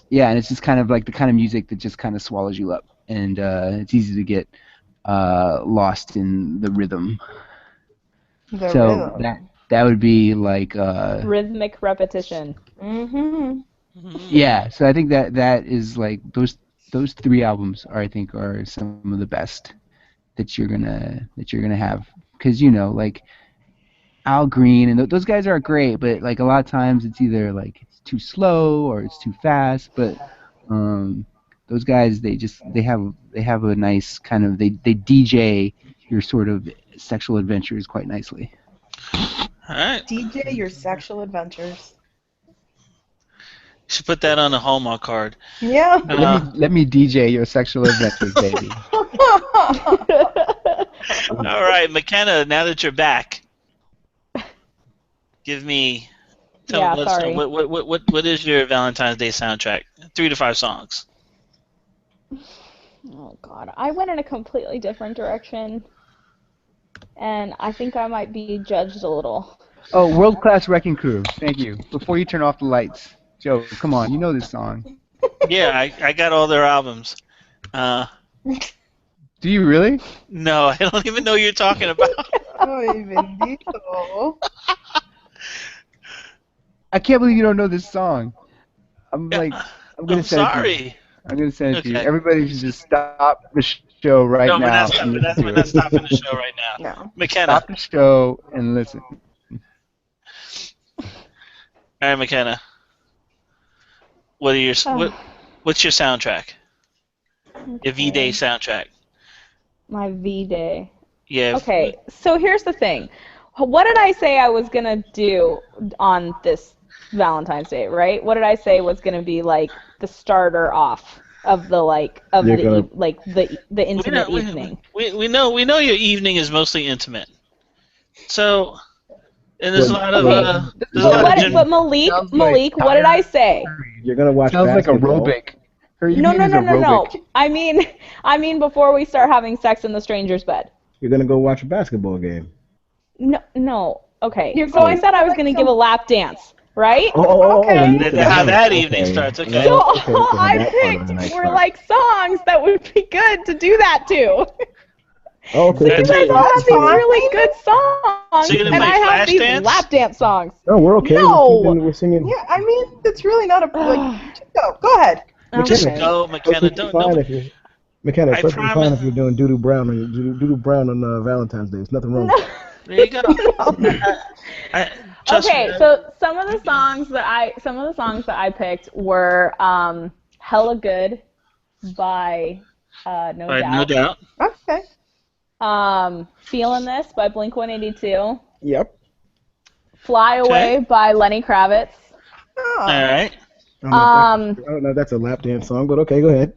yeah, and it's just kind of like the kind of music that just kind of swallows you up, and it's easy to get lost in the rhythm. So that would be like Rhythmic repetition. yeah. So I think that is like those 3 albums are I think are some of the best that you're gonna have because like Al Green and those guys are great, but like a lot of times it's either like it's too slow or it's too fast. But those guys they have a nice kind of they DJ your sort of sexual adventures quite nicely. All right. DJ your sexual adventures. Should put that on a Hallmark card. Yeah. Let me DJ your sexual adventures, baby. All right, McKenna. Now that you're back, give me. Sorry. What is your Valentine's Day soundtrack? 3 to 5 songs. Oh God, I went in a completely different direction, and I think I might be judged a little. Oh, World Class Wrecking Crew. Thank you. Before you turn off the lights, Joe, come on, you know this song. Yeah, I got all their albums. Do you really? No, I don't even know what you're talking about. Ay, bendito. I can't believe you don't know this song. I'm gonna I'm send it to you. sorry. I'm gonna send it to you. Okay. Everybody should just stop the show right No, now. we're not stopping the show right now. No. McKenna. Stop the show and listen. All right, McKenna. What's your soundtrack? Your V-Day soundtrack. My V-Day. Yeah. Okay, so here's the thing. What did I say I was gonna do on this Valentine's Day, right? What did I say was gonna be like the starter off of the the intimate evening? We know your evening is mostly intimate. So, and there's a lot of But Malik, what did I say? You're gonna watch. Sounds like basketball. aerobic. Her evening is No. aerobic. I mean before we start having sex in the stranger's bed. You're gonna go watch a basketball game. No. Okay. You're So I going said I was to gonna give a lap dance, right? Okay. how that evening starts. Okay. So Okay, all I that part of the picked night were part. like songs that would be good to do that to. Oh, okay. You guys all have these really good songs, So you're gonna and play I have these Flashdance? lap dance songs. No, we're okay. No. We're singing. Yeah, I mean, it's really not a like. Go ahead. Just Okay. go, McKenna. McKenna, I it's perfectly fine promise- if you're doing Doodoo Brown on Valentine's Day. There's nothing wrong with that. There you go. Trust Okay, me. so some of the songs that I picked were "Hella Good" by No Right, Doubt. no doubt. Okay. "Feelin' This" by Blink-182. Yep. "Fly Away" by Lenny Kravitz. Oh. All right. I don't know if that's a lap dance song, but okay, go ahead.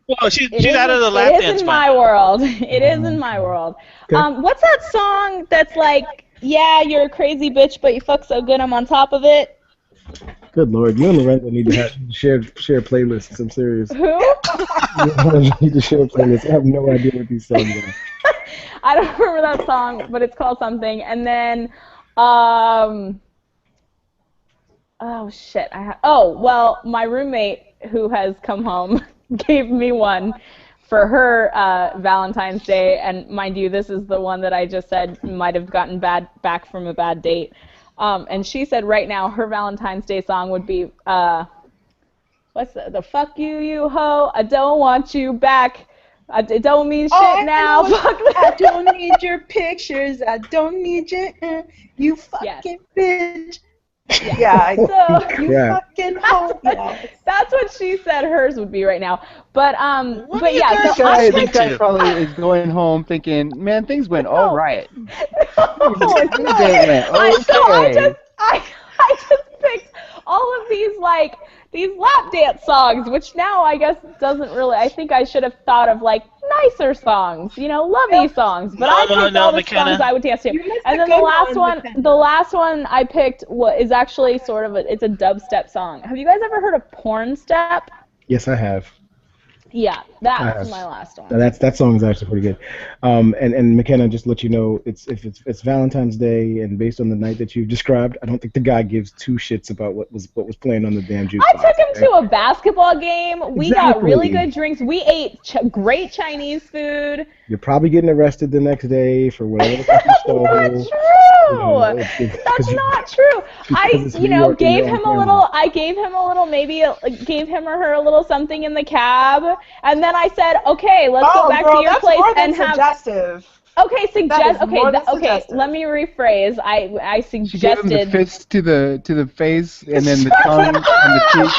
Well, she's out of the lap It dance is in part. my world. It is in my world. Okay. What's that song that's like, yeah, you're a crazy bitch, but you fuck so good I'm on top of it? Good Lord, you and Lorenzo need to share playlists. I'm serious. Who? You and Lorenzo need to share playlists. I have no idea what these songs are. I don't remember that song, but it's called something. And then, oh shit, well, my roommate who has come home gave me one for her Valentine's Day, and mind you, this is the one that I just said might have gotten back from a bad date. And she said right now her Valentine's Day song would be what's the fuck you hoe, I don't want you back. It don't mean shit now. Fuck that. I don't need your pictures. I don't need your you fucking bitch. Yeah. So You Yeah. fucking hoe. Yeah. that's what she said hers would be right now. But What but are you yeah, guys so I listening This picked. guy to? probably is going home thinking, man, things went all No. right. No, it's This not. day went okay. I just picked all of these these lap dance songs, which now I guess doesn't really. I think I should have thought of like nicer songs, lovey songs. But I picked all the songs I would dance to. You missed And a then the good last one, one, McKenna. the last one I picked is actually sort of it's a dubstep song. Have you guys ever heard of Porn Step? Yes, I have. Yeah, I that's have. my last one. That song is actually pretty good. And McKenna, just to let you know, it's Valentine's Day, and based on the night that you've described, I don't think the guy gives two shits about what was playing on the damn jukebox. I took him to a basketball game. We got really Exactly. good drinks. We ate great Chinese food. You're probably getting arrested the next day for whatever the fuck you stole. Not You true. know, That's not true. it's New York and Gave you're on him a camera. little. I gave him a little, gave him or her a little something in the cab, and then I said, okay, let's go back girl, to your that's place more than and have. suggestive. Okay, That is more than okay. suggestive. Let me rephrase. I She gave him the suggested. fist to the face and then the tongue on the cheek.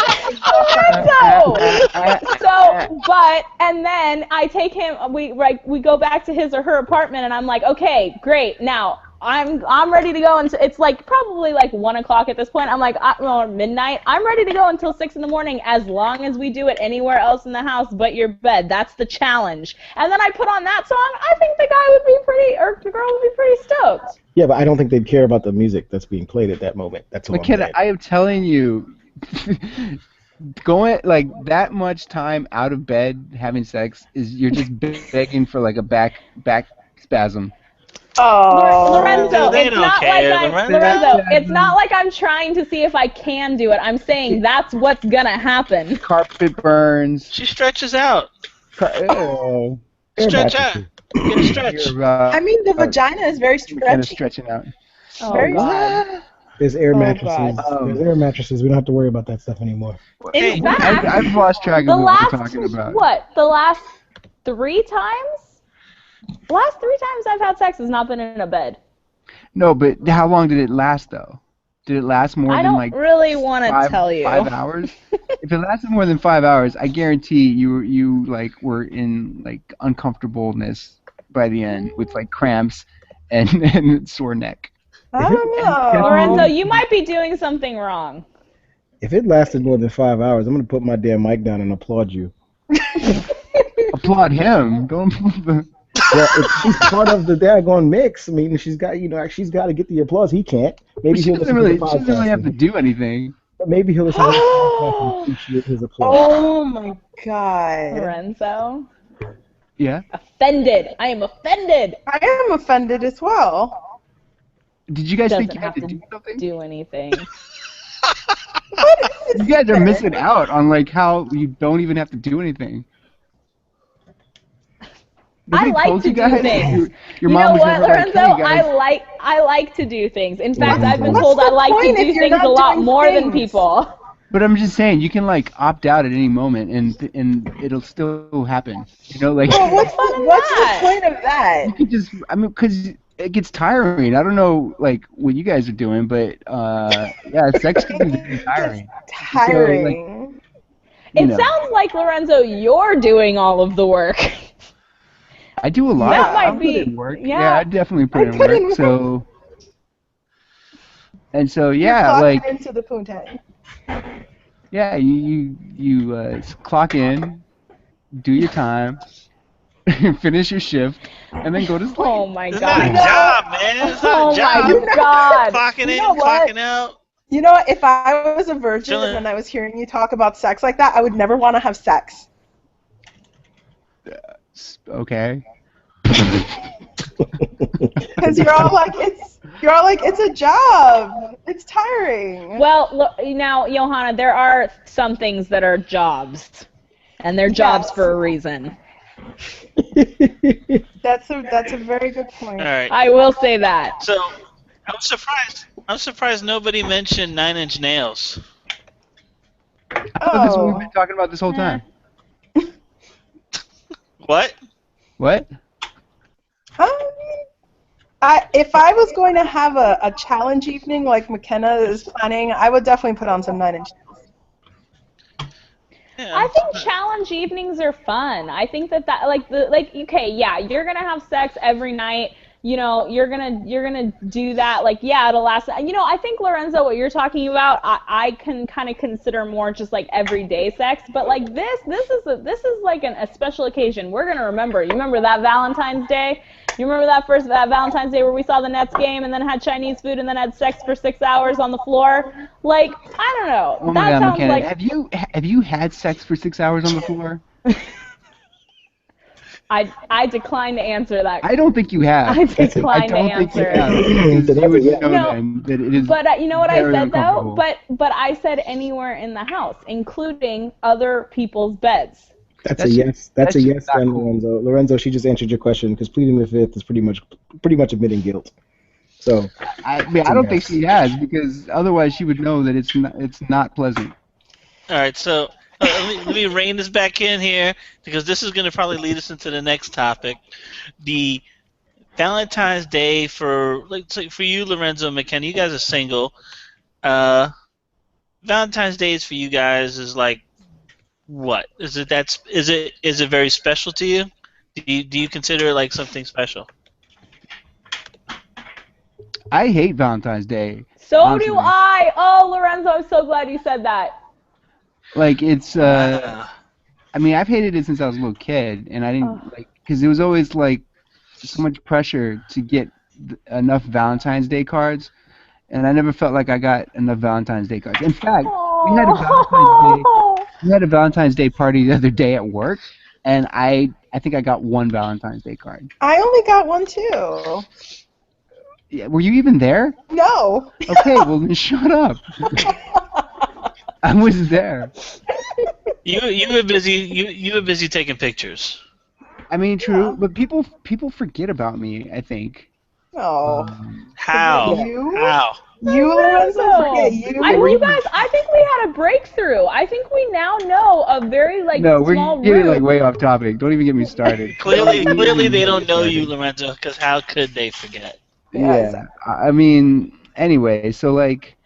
And then I take him. We go back to his or her apartment, and I'm like, okay, great. Now I'm ready to go, and it's like probably like 1 o'clock at this point. I'm like, or midnight. I'm ready to go until 6 in the morning, as long as we do it anywhere else in the house but your bed. That's the challenge. And then I put on that song. I think the guy would be pretty, or the girl would be pretty stoked. Yeah, but I don't think they'd care about the music that's being played at that moment. That's what I'm McKenna, saying. I am telling you, going like that much time out of bed having sex you're just begging for like a back spasm. Oh, Lorenzo, They it's don't not care, like Lorenzo. Lorenzo, it's not like I'm trying to see if I can do it. I'm saying that's what's gonna happen. Carpet burns. She stretches out. Oh, Stretch out. Get a stretch. I mean, the vagina is very kind of stretchy. stretching out. Oh Very God. There's air Oh, mattresses. God. There's air mattresses. We don't have to worry about that stuff anymore. Hey, In fact, I've lost track of the what last we're talking about. the last 3 times? The last 3 times I've had sex has not been in a bed. No, but how long did it last though? Did it last more I than don't like really want to five, tell you. 5 hours? If it lasted more than 5 hours, I guarantee you like were in like uncomfortableness by the end with like cramps and sore neck. I don't know. Lorenzo, you might be doing something wrong. If it lasted more than 5 hours, I'm gonna put my damn mic down and applaud you. Applaud him. Don't. Well, she's part of the daggone mix. I mean, she's got to get the applause. He can't. Maybe She he'll doesn't listen to the really. She doesn't really have to podcast. do anything. But maybe he'll listen to the podcast and appreciate his applause. Oh my God. Lorenzo. Yeah. Offended. I am offended. I am offended as well. Did you guys think Doesn't you had have to to do something? do anything. You guys are missing out on like how you don't even have to do anything. I Nobody like told to you do guys? things. Your You mom know was what, never like, Lorenzo? hey, guys. I like to do things. In fact, I've been What's told I the like to point do if you're things not a lot doing more than things? people. But I'm just saying, you can like opt out at any moment, and it'll still happen. You know, like Well, what's fun in what's that? the point of that? you could just, I mean, because it gets tiring. I don't know, like what you guys are doing, but yeah, sex can be very tiring. Tiring. You It know. sounds like, Lorenzo, you're doing all of the work. I do a lot. That might I put be- in work. yeah. I definitely put I in put work. in work. So, and so You're yeah, clocking like into the poontang. yeah, you clock in, do your time, finish your shift, and then go to sleep. Oh my It's not a God. job, man. It's not Oh a job. my God. Clocking You in, know what? clocking out. You know what? If I was a virgin Chilling. and I was hearing you talk about sex like that, I would never want to have sex. Okay. Because you're all like, it's a job. It's tiring. Well, look, now, Johanna, there are some things that are jobs, and they're jobs Yes. for a reason. That's a very good point. All right. I will say that. So, I'm surprised. I'm surprised nobody mentioned Nine Inch Nails. I thought this is what we've Oh. been talking about this whole time. What? What? Um, If I was going to have a challenge evening like McKenna is planning, I would definitely put on some Nine Inch Nails. Yeah. I think challenge evenings are fun. I think that okay, yeah, you're gonna have sex every night. You know, you're gonna do that. Like, yeah, it'll last. You know, I think Lorenzo, what you're talking about, I can kind of consider more just like everyday sex. But like this is like a special occasion. We're gonna remember. You remember that Valentine's Day? You remember that Valentine's Day where we saw the Nets game and then had Chinese food and then had sex for 6 hours on the floor? Like, I don't know. Oh my That God, sounds McKenna, like have you had sex for 6 hours on the floor? I decline to answer that. I don't think you have. I decline to I don't think you answer. have, because That's you would a yes. know No, then that it is But you know what I very said though? uncomfortable. But I said anywhere in the house, including other people's beds. That's a That's yes. just- That's a that's just yes not then, cool. Lorenzo. Lorenzo, she just answered your question because pleading the fifth is pretty much admitting guilt. So I mean, it's I a don't think yes. she has, because otherwise she would know that it's not pleasant. All right, so let me rein this back in here because this is going to probably lead us into the next topic. The Valentine's Day for you, Lorenzo and McKenna, you guys are single. Uh, Valentine's Days for you guys is like what? Is it very special to you? Do you consider it like something special? I hate Valentine's Day. So honestly. do I. Oh, Lorenzo, I'm so glad you said that. Like, it's Ah. I mean, I've hated it since I was a little kid, and I didn't Ugh. because it was always like so much pressure to get enough Valentine's Day cards, and I never felt like I got enough Valentine's Day cards. In fact, we had a Valentine's Day Oh. we had a Valentine's Day party the other day at work, and I think I got one Valentine's Day card. I only got one too. Yeah, were you even there? No. Okay, well then shut up. I was there. You were busy. You were busy taking pictures. I mean, true, Yeah. but people forget about me, I think. Oh. How? Forget you? How? You, Lorenzo, forget you? You guys, I think we had a breakthrough. I think we now know a very No, we're small getting root. like way off topic. Don't even get me started. Clearly they don't know you, Lorenzo, because how could they forget? Yes. Yeah, I mean, anyway, so like,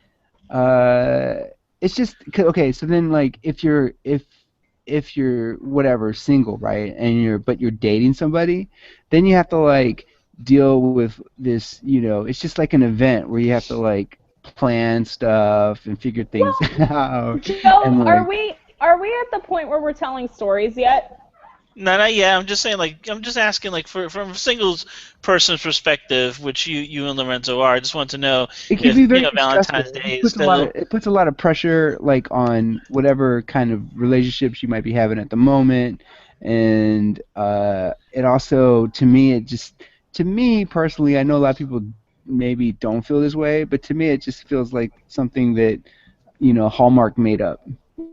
it's just okay. So then, like, if you're whatever single, right, and you're dating somebody, then you have to like deal with this. It's just like an event where you have to like plan stuff and figure things out. Joe, And are like, we at the point where we're telling stories yet? No, not yet. I'm just saying, like, I'm just asking, like, from a singles person's perspective, which you and Lorenzo are. I just want to know it can if be very Valentine's stressful. Day It is puts a lot still. of it puts a lot of pressure like on whatever kind of relationships you might be having at the moment, and it also to me personally, I know a lot of people maybe don't feel this way, but to me it just feels like something that Hallmark made up.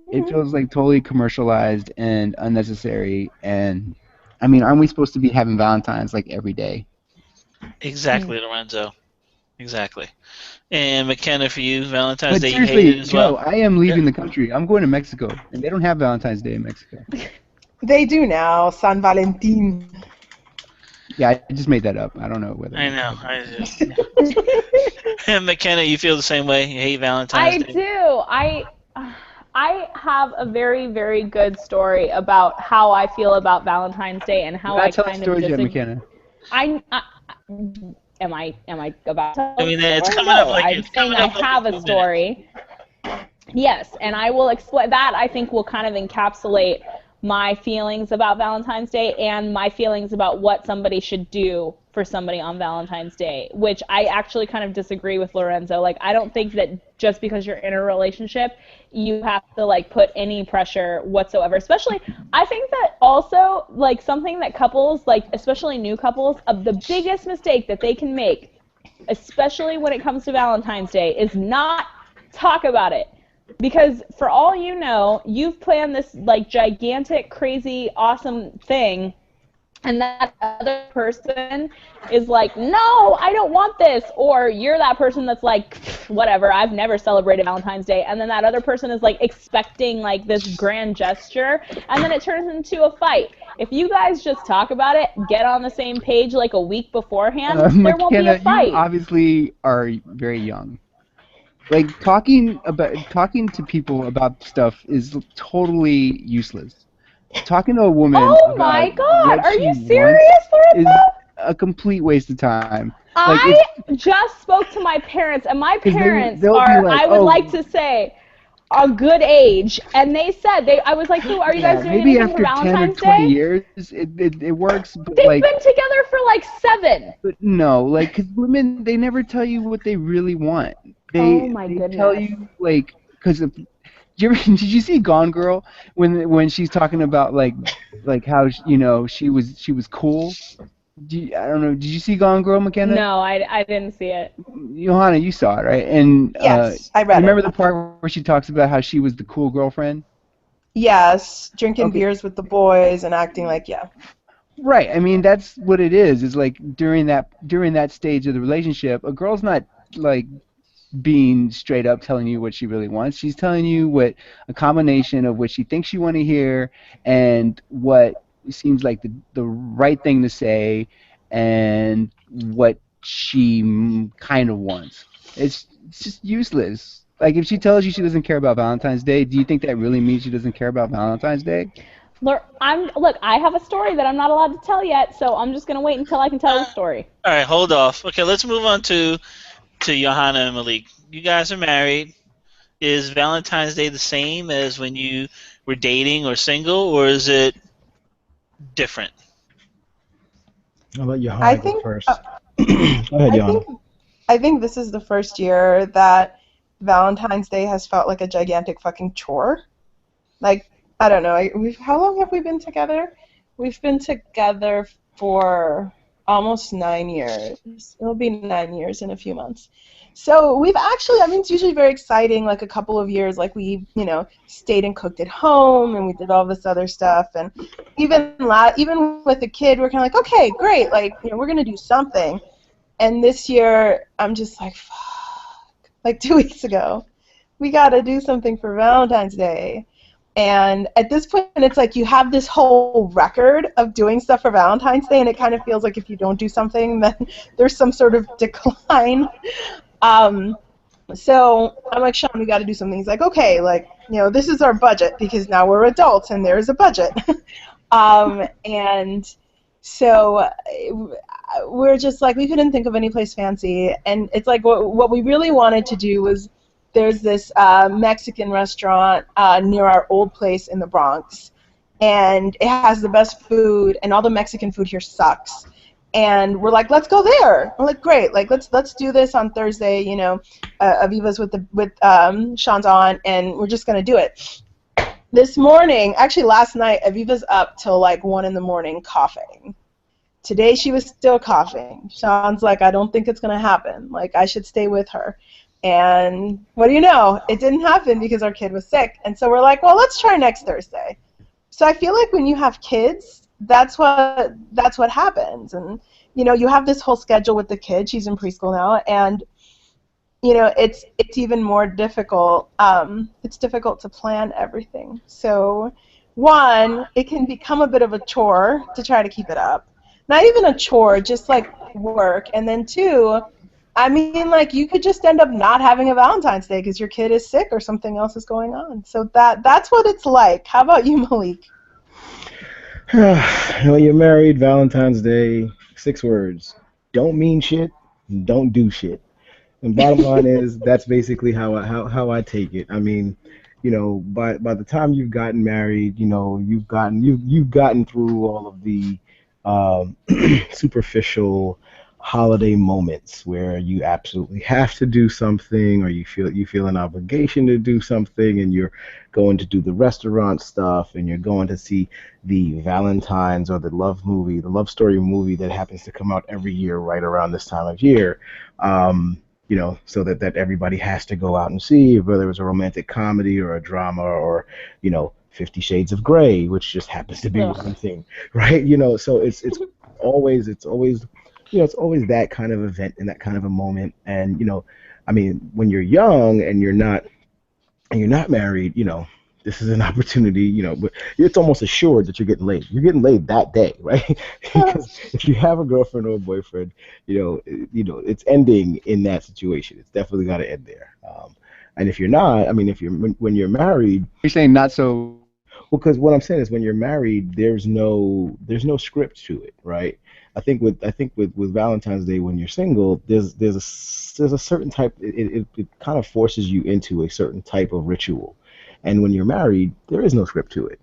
It feels like totally commercialized and unnecessary. And I mean, aren't we supposed to be having Valentine's like every day? Exactly, Lorenzo. Exactly. And McKenna, for you, Valentine's But Day, you hate seriously, it as Joe, well. I am Yeah. leaving the country. I'm going to Mexico, and they don't have Valentine's Day in Mexico. They do now, San Valentin. Yeah, I just made that up. I don't know whether. I know. And McKenna, you feel the same way? You hate Valentine's I Day? do. I have a very, very good story about how I feel about Valentine's Day and how We're I not telling kind of stories yet, disagree. McKenna. Am I about to tell I mean, a it's story? coming up No, like I'm it's saying coming I up like have in a 2 minutes. story. Yes, and I will explain that. I think will kind of encapsulate my feelings about Valentine's Day and my feelings about what somebody should do for somebody on Valentine's Day, which I actually kind of disagree with Lorenzo. Like, I don't think that just because you're in a relationship, you have to like put any pressure whatsoever. Especially, I think that also like something that couples, like especially new couples, of the biggest mistake that they can make, especially when it comes to Valentine's Day, is not talk about it. Because for all you know, you've planned this like gigantic, crazy, awesome thing, and that other person is like, no, I don't want this, or you're that person that's like, whatever, I've never celebrated Valentine's Day, and then that other person is like expecting like this grand gesture, and then it turns into a fight. If you guys just talk about it, get on the same page like a week beforehand, there won't be a McKenna, you fight. obviously are very young. Like talking to people about stuff is totally useless. Talking to a woman Oh about my god, what are she you wants serious, is Larissa? a complete waste of time. Like I if just spoke to my parents, and my because parents they'll be are, like, I would like oh to say, a good age, and they said I was like, so are you guys yeah, doing maybe anything for after 10 or Valentine's 20 Day? years it works, but They've like been together for like 7. but no, like 'cause women they never tell you what they really want. Oh They my they tell goodness. you like because did did you see Gone Girl when she's talking about like how she was cool? I don't know. Did you see Gone Girl, McKenna? No, I didn't see it. Johanna, you saw it, right? And Yes, I you read remember it. the part where she talks about how she was the cool girlfriend? Yes, drinking Okay, beers with the boys and acting like, yeah. right. I mean, that's what it is. Is like during that stage of the relationship, a girl's not like being straight up telling you what she really wants. She's telling you what a combination of what she thinks you want to hear and what seems like the right thing to say and what she kind of wants. It's just useless. Like if she tells you she doesn't care about Valentine's Day, do you think that really means she doesn't care about Valentine's Day? Look, I have a story that I'm not allowed to tell yet, so I'm just gonna wait until I can tell the story. All right, hold off. Okay, let's move on to Johanna and Malik. You guys are married. Is Valentine's Day the same as when you were dating or single, or is it different? I'll let I Johanna go think first. Go ahead, I Johanna. think I think this is the first year that Valentine's Day has felt like a gigantic fucking chore. Like, I don't know. How long have we been together? We've been together for almost 9 years. It'll be 9 years in a few months. So we've actually, I mean, it's usually very exciting, like a couple of years, like we stayed and cooked at home and we did all this other stuff. And even with a kid, we're kind of like, okay, great, like, we're going to do something. And this year, I'm just like, fuck. Like 2 weeks ago, we got to do something for Valentine's Day. And at this point, it's like you have this whole record of doing stuff for Valentine's Day, and it kind of feels like if you don't do something, then there's some sort of decline. Um, so I'm like, Sean, we got to do something. He's like, okay, like, this is our budget because now we're adults and there is a budget. And so we're just like, we couldn't think of any place fancy. And it's like what we really wanted to do was there's this Mexican restaurant near our old place in the Bronx. And it has the best food, and all the Mexican food here sucks. And we're like, let's go there. We're like, great, like let's do this on Thursday. Aviva's with Sean's on, and we're just gonna do it. This morning, actually last night, Aviva's up till like 1 in the morning coughing. Today she was still coughing. Sean's like, I don't think it's gonna happen. Like I should stay with her. And what do you know? It didn't happen because our kid was sick. And so we're like, well, let's try next Thursday. So I feel like when you have kids, that's what happens. And you have this whole schedule with the kid. She's in preschool now, and it's even more difficult. It's difficult to plan everything. So one, it can become a bit of a chore to try to keep it up. Not even a chore, just like work. And then two, I mean, like you could just end up not having a Valentine's Day because your kid is sick or something else is going on. So that's what it's like. How about you, Malik? When you're married, Valentine's Day, 6 words. Don't mean shit, don't do shit. And bottom line is that's basically how I take it. I mean, by the time you've gotten married, you've gotten through all of the um, superficial holiday moments where you absolutely have to do something, or you feel an obligation to do something, and you're going to do the restaurant stuff, and you're going to see the Valentine's or the love story movie that happens to come out every year right around this time of year. So that everybody has to go out and see, whether it's a romantic comedy or a drama or, 50 Shades of Grey, which just happens to be Ugh. one thing, right? You know, so it's always it's always that kind of event and that kind of a moment. And I mean, when you're young and you're not married, this is an opportunity, but it's almost assured that you're getting laid. You're getting laid that day, right? Because if you have a girlfriend or a boyfriend, it's ending in that situation. It's definitely got to end there. And if you're not, I mean, if you're when you're married, You're saying not so. because what I'm saying is when you're married, there's no script to it, right? I think with Valentine's Day when you're single, there's a certain type. It kind of forces you into a certain type of ritual, and when you're married, there is no script to it.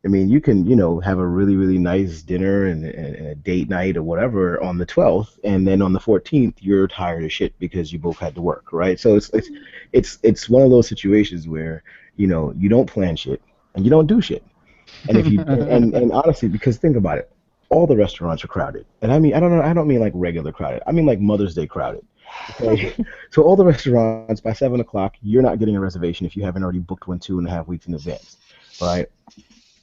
I mean, you can, have a really, really nice dinner and a date night or whatever on the 12th, and then on the 14th, you're tired as shit because you both had to work, right? So it's one of those situations where, you don't plan shit and you don't do shit. And if you and honestly, because think about it, all the restaurants are crowded, and I don't mean like regular crowded. I mean like Mother's Day crowded. Okay, so all the restaurants by 7 o'clock, you're not getting a reservation if you haven't already booked one 2.5 weeks in advance, right?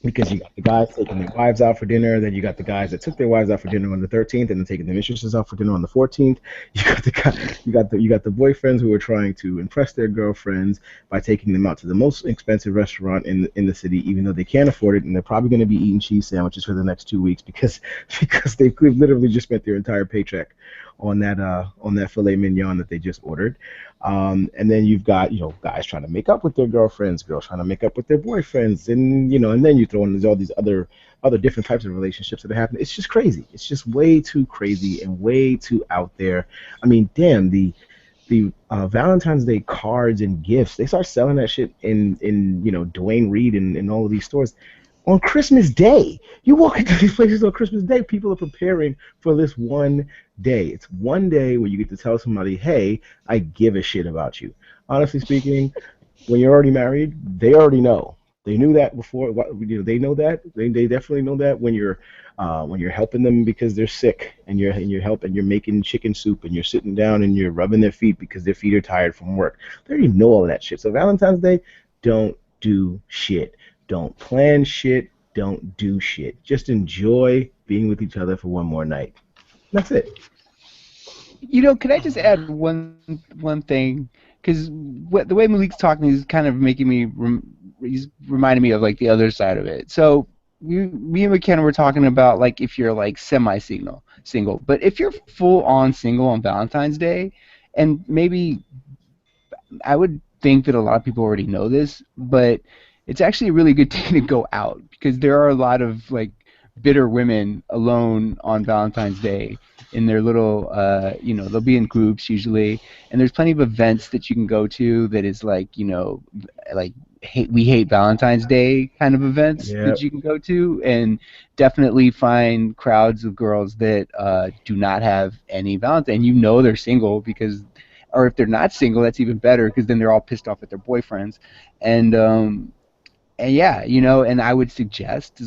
Because you got the guys taking their wives out for dinner, then you got the guys that took their wives out for dinner on the 13th, and then taking their mistresses out for dinner on the 14th. You got the boyfriends who are trying to impress their girlfriends by taking them out to the most expensive restaurant in the city, even though they can't afford it, and they're probably going to be eating cheese sandwiches for the next 2 weeks because they've literally just spent their entire paycheck on that filet mignon that they just ordered. And then you've got, guys trying to make up with their girlfriends, girls trying to make up with their boyfriends, and then you throw in all these other different types of relationships that happen. It's just crazy. It's just way too crazy and way too out there. I mean, damn, the Valentine's Day cards and gifts, they start selling that shit in Dwayne Reed and all of these stores on Christmas Day. You walk into these places on Christmas Day, people are preparing for this one day. It's one day where you get to tell somebody, hey, I give a shit about you. Honestly speaking, when you're already married, they already know. They knew that before. They know that. They definitely know that when you're helping them because they're sick, and you're helping, you're making chicken soup, and you're sitting down and you're rubbing their feet because their feet are tired from work. They already know all of that shit. So Valentine's Day, don't do shit. Don't plan shit. Don't do shit. Just enjoy being with each other for one more night. That's it. Could I just add one thing? Because the way Malik's talking is kind of making me, he's reminding me of like the other side of it. So me and McKenna were talking about like if you're like single, but if you're full on single on Valentine's Day, and maybe I would think that a lot of people already know this, but it's actually a really good day to go out because there are a lot of like bitter women alone on Valentine's Day in their little, they'll be in groups usually, and there's plenty of events that you can go to that is like, like we hate Valentine's Day kind of events that you can go to, and definitely find crowds of girls that do not have any Valentine. They're single because, or if they're not single, that's even better because then they're all pissed off at their boyfriends, and yeah, and I would suggest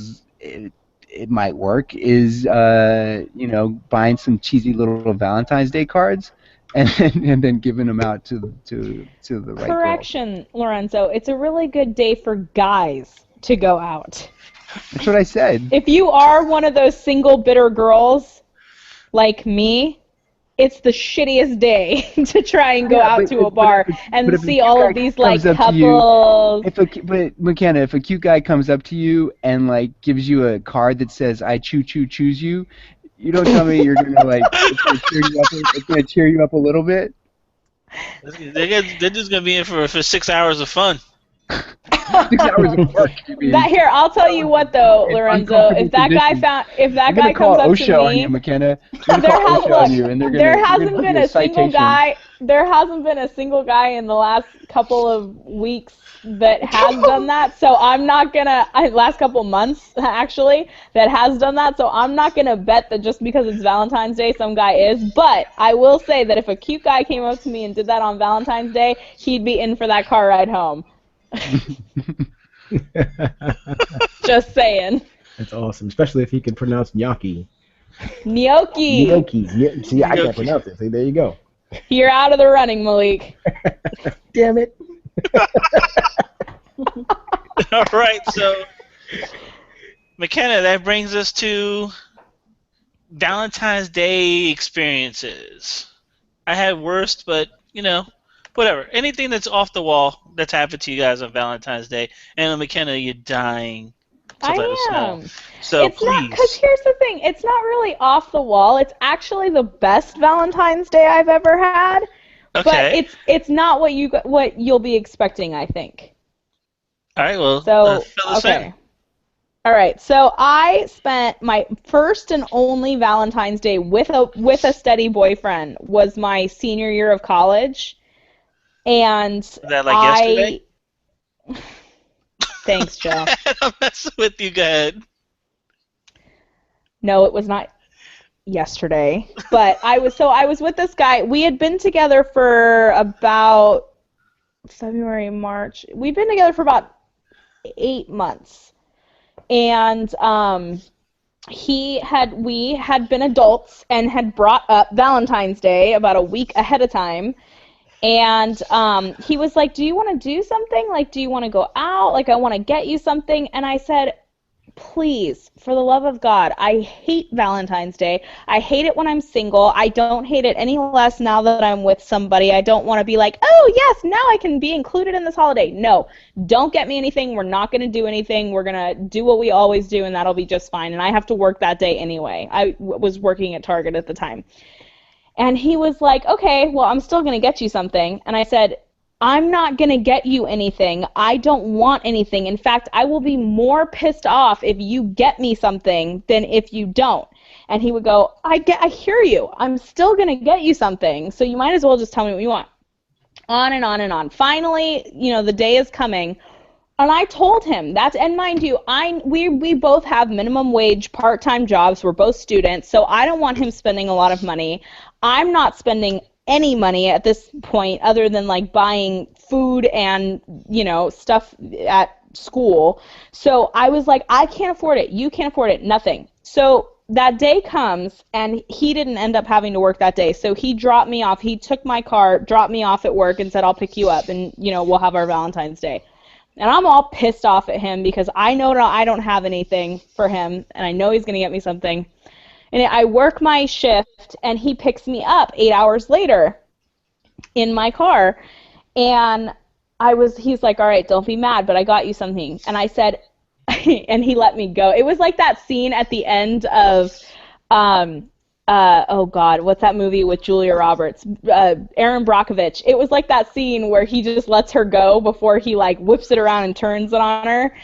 it might work is buying some cheesy little Valentine's Day cards and then giving them out to the right girl. Correction, Lorenzo. It's a really good day for guys to go out. That's what I said. If you are one of those single bitter girls like me, it's the shittiest day to try and go out to a bar and see all of these like couples. But McKenna, if a cute guy comes up to you and like gives you a card that says "I choose you," you don't tell me you're gonna like it's gonna cheer you up a little bit. They're just gonna be in for 6 hours of fun. 6 hours of work. Here, I'll tell you what though, Lorenzo. If that guy comes up to me, on you, McKenna. There hasn't been a single guy. There hasn't been a single guy in the last couple of weeks that has done that. So I'm not gonna. Last couple months actually that has done that. So I'm not gonna bet that just because it's Valentine's Day, some guy is. But I will say that if a cute guy came up to me and did that on Valentine's Day, he'd be in for that car ride home. Just saying. That's awesome, especially if he can pronounce gnocchi. Gnocchi. Gnocchi. See, I can't pronounce it. See, there you go. You're out of the running, Malik. Damn it. All right, so McKenna, that brings us to Valentine's Day experiences. I had worst, but whatever. Anything that's off the wall that's happened to you guys on Valentine's Day, and McKenna, you're dying to let us I know. am. So It's not, because please. here's the thing. It's not really off the wall. It's actually the best Valentine's Day I've ever had. But Okay. it's not what you'll be expecting, I think. All right. Well, So, fill us in. okay. All right. So I spent my first and only Valentine's Day with a steady boyfriend was my senior year of college. And Is that like yesterday? Thanks, Joe. I'm messing with you. Go ahead. No, it was not yesterday. But I was with this guy. We had been together for about February, March. We'd been together for about 8 months. And we had been adults and had brought up Valentine's Day about a week ahead of time. And he was like, do you want to do something? Like, do you want to go out? Like, I want to get you something. And I said, please, for the love of God, I hate Valentine's Day. I hate it when I'm single. I don't hate it any less now that I'm with somebody. I don't want to be like, oh, yes, now I can be included in this holiday. No, don't get me anything. We're not going to do anything. We're going to do what we always do, and that'll be just fine. And I have to work that day anyway. I was working at Target at the time. And he was like, okay, well, I'm still going to get you something. And I said, I'm not going to get you anything. I don't want anything. In fact, I will be more pissed off if you get me something than if you don't. And he would go, I hear you. I'm still going to get you something. So you might as well just tell me what you want. On and on and on. Finally, the day is coming. And I told him and mind you, we both have minimum wage part-time jobs. We're both students, so I don't want him spending a lot of money. I'm not spending any money at this point other than like buying food and, stuff at school. So I was like, I can't afford it. You can't afford it. Nothing. So that day comes, and he didn't end up having to work that day. So he dropped me off. He took my car, dropped me off at work, and said, I'll pick you up, and, we'll have our Valentine's Day. And I'm all pissed off at him because I know I don't have anything for him, and I know he's going to get me something. And I work my shift, and he picks me up 8 hours later in my car. And he's like, all right, don't be mad, but I got you something. And I said, and he let me go. It was like that scene at the end of, oh God, what's that movie with Julia Roberts? Erin Brockovich. It was like that scene where he just lets her go before he like whips it around and turns it on her.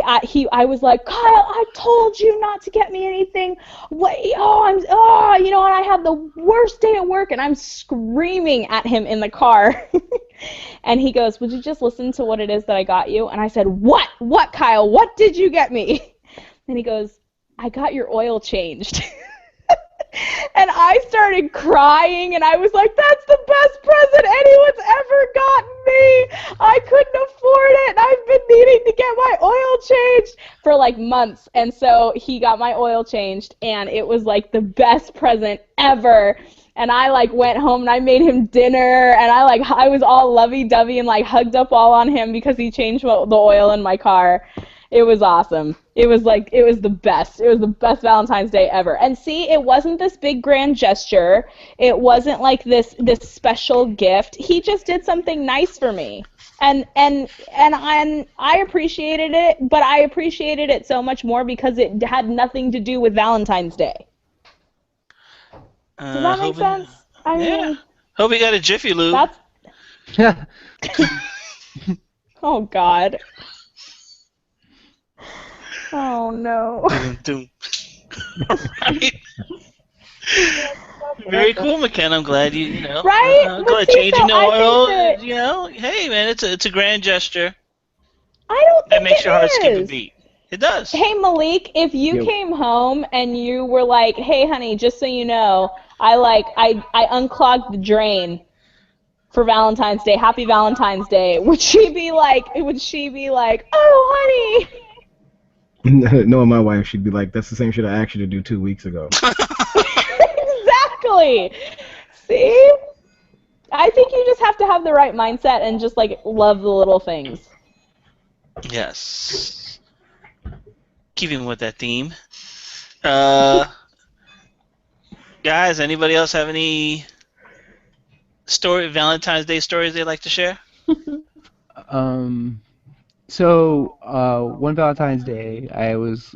I was like, Kyle, I told you not to get me anything. What? And I have the worst day at work, and I'm screaming at him in the car. And he goes, would you just listen to what it is that I got you? And I said, what? What, Kyle? What did you get me? And he goes, I got your oil changed. And I started crying, and I was like, that's the best present anyone's ever gotten me. I couldn't afford it. I've been needing to get my oil changed for like months. And so he got my oil changed, and it was like the best present ever. And I like went home, and I made him dinner, and I was all lovey-dovey and like hugged up all on him because he changed the oil in my car. It was awesome. It was the best. It was the best Valentine's Day ever. And see, it wasn't this big grand gesture. It wasn't like this special gift. He just did something nice for me. And I appreciated it, but I appreciated it so much more because it had nothing to do with Valentine's Day. Does that make sense? I mean, hope you got a Jiffy Lube. Yeah. Oh God. Oh no. All right. Very cool, McKenna. I'm glad right? glad changing the oil. Hey man, it's a grand gesture. I don't think that makes it your heart skip a is. beat. It does. Hey Malik, if you came home and you were like, "Hey honey, just so you know, I unclogged the drain for Valentine's Day. Happy Valentine's Day." Would she be like, "Oh honey"? Knowing my wife, she'd be like, that's the same shit I asked you to do 2 weeks ago. Exactly. See? I think you just have to have the right mindset and just like love the little things. Yes. Keeping with that theme. Uh, guys, anybody else have any Valentine's Day stories they'd like to share? Um, so one Valentine's Day, I was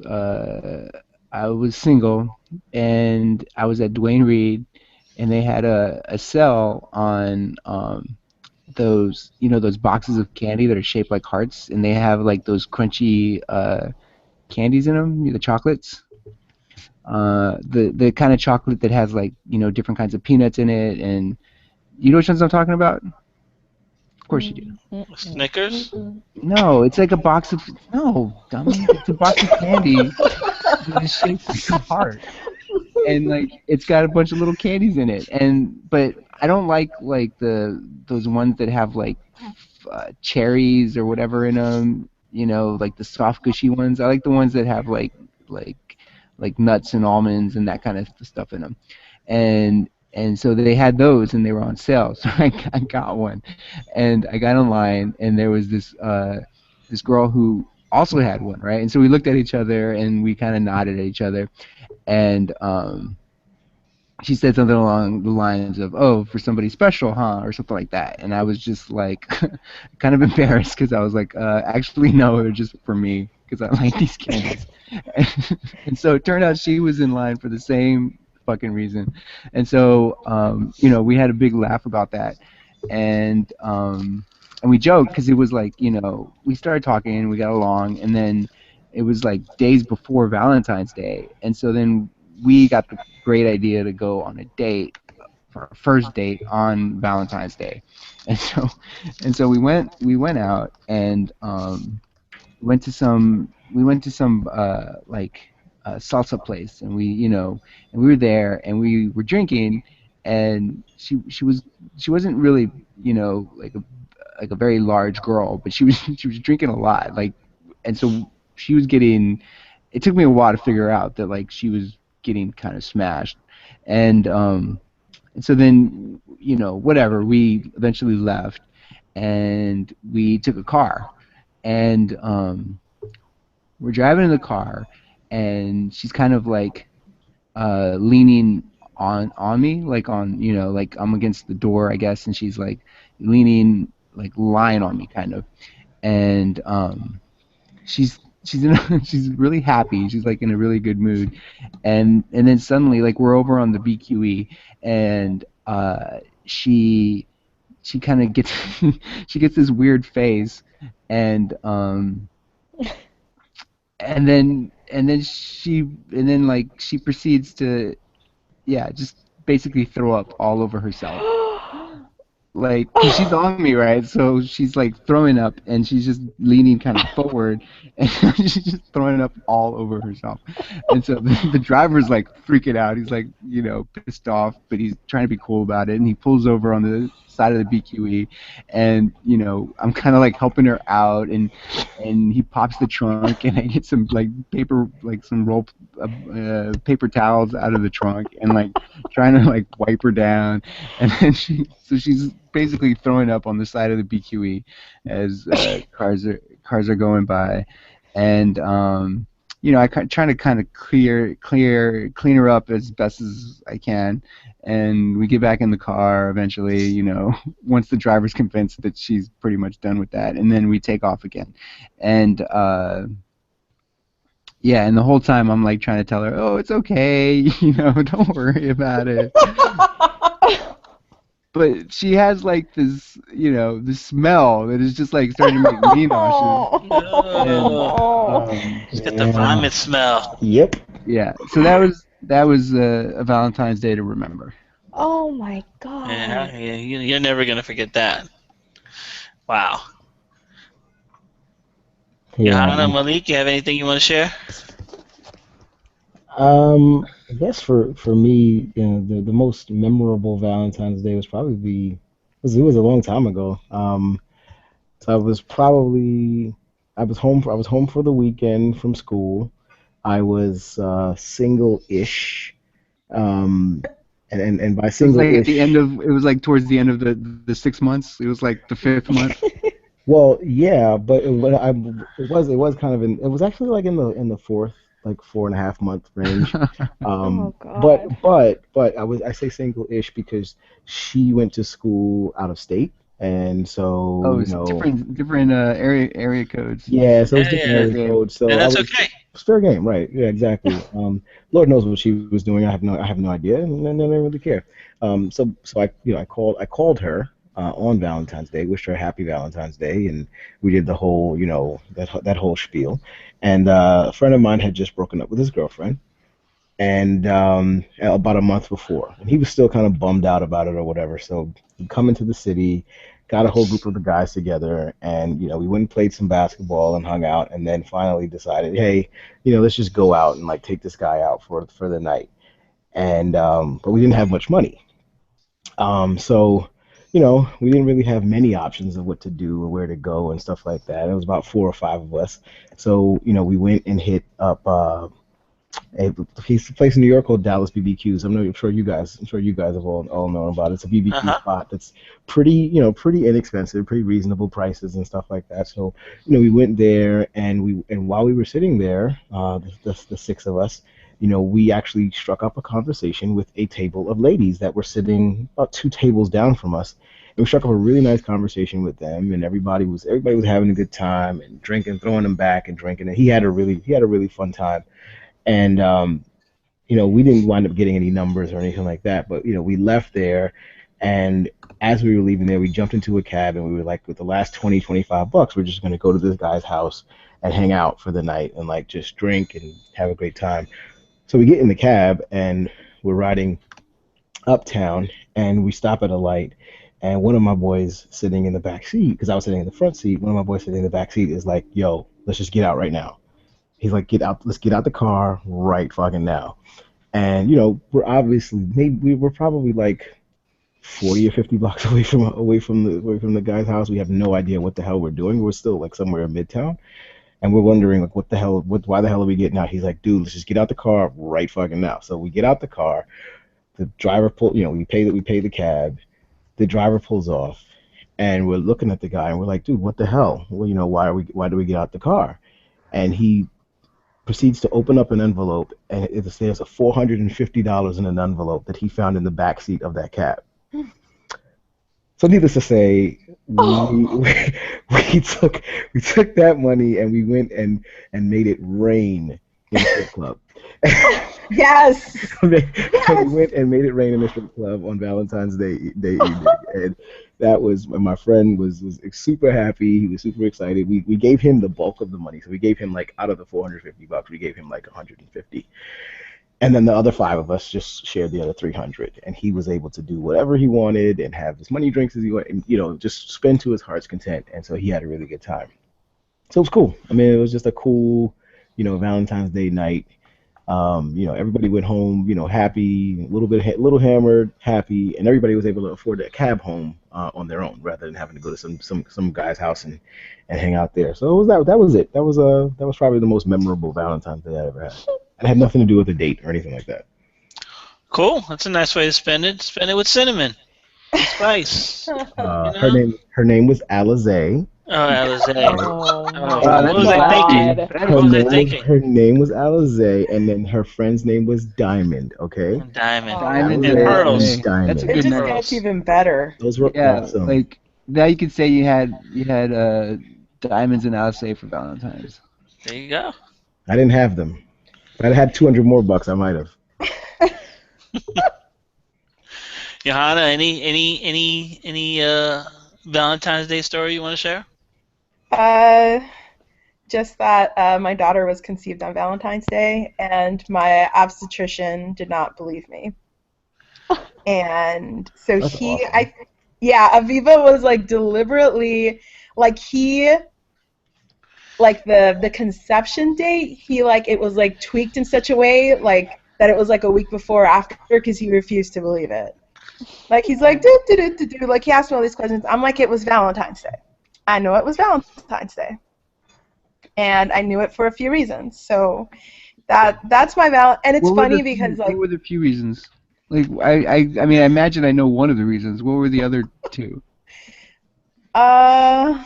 single, and I was at Dwayne Reed, and they had a sale on those those boxes of candy that are shaped like hearts, and they have like those crunchy candies in them, the chocolates. The kind of chocolate that has like different kinds of peanuts in it, and you know which ones I'm talking about? Of course you do. Snickers? No, it's like a box of no, dummy. It's a box of candy that is shaped like a heart, and like it's got a bunch of little candies in it. And but I don't like those ones that have like cherries or whatever in them. Like the soft gushy ones. I like the ones that have like like nuts and almonds and that kind of stuff in them. And so they had those and they were on sale. So I got one, and I got online, and there was this girl who also had one, right? And so we looked at each other and we kind of nodded at each other, and she said something along the lines of, "Oh, for somebody special, huh?" or something like that. And I was just like, kind of embarrassed because I was like, "Actually, no, it was just for me because I like these candies." And so it turned out she was in line for the same fucking reason. And so, we had a big laugh about that, and we joked because it was like, we started talking, we got along, and then it was like days before Valentine's Day, and so then we got the great idea to go on a date for our first date on Valentine's Day, and so we went out and we went to some like salsa place, and we were there and we were drinking, and she wasn't really like a very large girl, but she was she was drinking a lot, like, and so she was getting. It took me a while to figure out that like she was getting kind of smashed, and so then whatever, we eventually left, and we took a car, and we're driving in the car, and she's kind of like leaning on me, like on like I'm against the door, I guess, and she's like leaning, like lying on me kind of, and she's in she's really happy, she's like in a really good mood, and then suddenly like we're over on the BQE, and she kind of gets she gets this weird face, and and then like she proceeds to, yeah, just basically throw up all over herself, like, 'cause she's on me, right? So she's like throwing up, and she's just leaning kind of forward, and she's just throwing up all over herself. And so the driver's like freaking out. He's like, pissed off, but he's trying to be cool about it. And he pulls over on the side of the BQE, and I'm kind of like helping her out, and he pops the trunk, and I get some like paper, like some roll, paper towels out of the trunk, and like trying to like wipe her down, and then she's basically throwing up on the side of the BQE as cars are going by, and trying to kind of clean her up as best as I can, and we get back in the car eventually, once the driver's convinced that she's pretty much done with that, and then we take off again, and yeah, and the whole time I'm like trying to tell her, oh, it's okay, don't worry about it. But she has like this smell that is just like starting to make me nauseous. No. And, Just got the vomit smell. Yep. yeah, so that was a Valentine's Day to remember. Oh my god. Yeah, you're never gonna forget that. Wow. Johanna, Malik, you have anything you want to share? I guess for me, the most memorable Valentine's Day was probably it was a long time ago. So I was home for the weekend from school. I was single-ish, um, and by It was like at single-ish, the end of it was like towards the end of the 6 months. It was like the fifth month. Well, yeah, it was kind of it was actually like in the fourth, like 4.5 month range. Oh But God. I say single-ish because she went to school out of state, and so Oh, it's different area codes. yeah, so it was Yeah, different yeah. Fair area game. code. So And I that's was okay. it's fair game, right? Yeah, exactly. Lord knows what she was doing. I have no idea, and I didn't really care. So I called her on Valentine's Day, wished her a happy Valentine's Day, and we did the whole that whole spiel. And a friend of mine had just broken up with his girlfriend, and about a month before, and he was still kind of bummed out about it or whatever. So we come into the city, got a whole group of the guys together, and we went and played some basketball and hung out, and then finally decided, hey, let's just go out and like take this guy out for the night. And but we didn't have much money, so. We didn't really have many options of what to do or where to go and stuff like that. It was about four or five of us. So, we went and hit up a place in New York called Dallas BBQs. I'm sure you guys have all known about it. It's a BBQ Uh-huh. spot that's pretty inexpensive, pretty reasonable prices and stuff like that. So, we went there, and while we were sitting there, the six of us, we actually struck up a conversation with a table of ladies that were sitting about two tables down from us. And we struck up a really nice conversation with them, and everybody was having a good time and drinking, throwing them back and drinking. And he had a really fun time. And we didn't wind up getting any numbers or anything like that, but we left there, and as we were leaving there, we jumped into a cab, and we were like, with the last 20-25 bucks, we're just going to go to this guy's house and hang out for the night and like just drink and have a great time. So we get in the cab and we're riding uptown, and we stop at a light, and one of my boys sitting in the back seat, because I was sitting in the front seat, one of my boys sitting in the back seat is like, yo, let's just get out right now. He's like, get out, let's get out the car right fucking now. And we're probably like 40 or 50 blocks away from the guy's house. We have no idea what the hell we're doing. We're still like somewhere in Midtown, and we're wondering like why the hell are we getting out? He's like, dude, let's just get out the car right fucking now. So we get out the car. The driver we pay the cab. The driver pulls off, and we're looking at the guy, and we're like, dude, what the hell? Well, why do we get out the car? And he proceeds to open up an envelope, and there's a $450 in an envelope that he found in the back seat of that cab. So needless to say, Oh. we took that money, and we went and made it rain in the strip club. Yes. We Yes. went and made it rain in the strip club on Valentine's Day evening, and that was my friend was super happy. He was super excited. We gave him the bulk of the money, so we gave him like out of the $450, we gave him like 150, and then the other five of us just shared the other 300, and he was able to do whatever he wanted and have as many drinks as he wanted, and just spend to his heart's content, and so he had a really good time. So it was cool. I mean, it was just a cool, Valentine's Day night. Everybody went home, happy, a little hammered, happy, and everybody was able to afford a cab home on their own rather than having to go to some guy's house and hang out there. So it was that was it. That was probably the most memorable Valentine's Day I ever had. It had nothing to do with the date or anything like that. Cool. That's a nice way to spend it. Spend it with cinnamon and spice. You know? Her name was Alizé. Oh, Alizé. Oh Oh, my Wow, what that's was I thinking? God. that Her What is was I name was thinking? her name was Alizé, and then her friend's name was Diamond. Okay, Diamond. Diamond And Alizé and pearls. Hey, that's a Diamond. It good just name. gets Pearls. even better. Those were Yeah, awesome. like now you could say you had diamonds and Alice for Valentine's. There you go. I didn't have them. If I'd had 200 more bucks, I might have. Johanna, any Valentine's Day story you want to share? Uh, just that my daughter was conceived on Valentine's Day, and my obstetrician did not believe me. And so That's awesome. yeah, Aviva was like deliberately, like like the conception date, it was like tweaked in such a way like that it was like a week before or after because he refused to believe it. Like he's like do, like he asked me all these questions. I'm like, it was Valentine's Day. I know it was Valentine's Day, and I knew it for a few reasons. So that's my and it's funny because What like were the few reasons? Like I mean I imagine I know one of the reasons. What were the other two? Uh,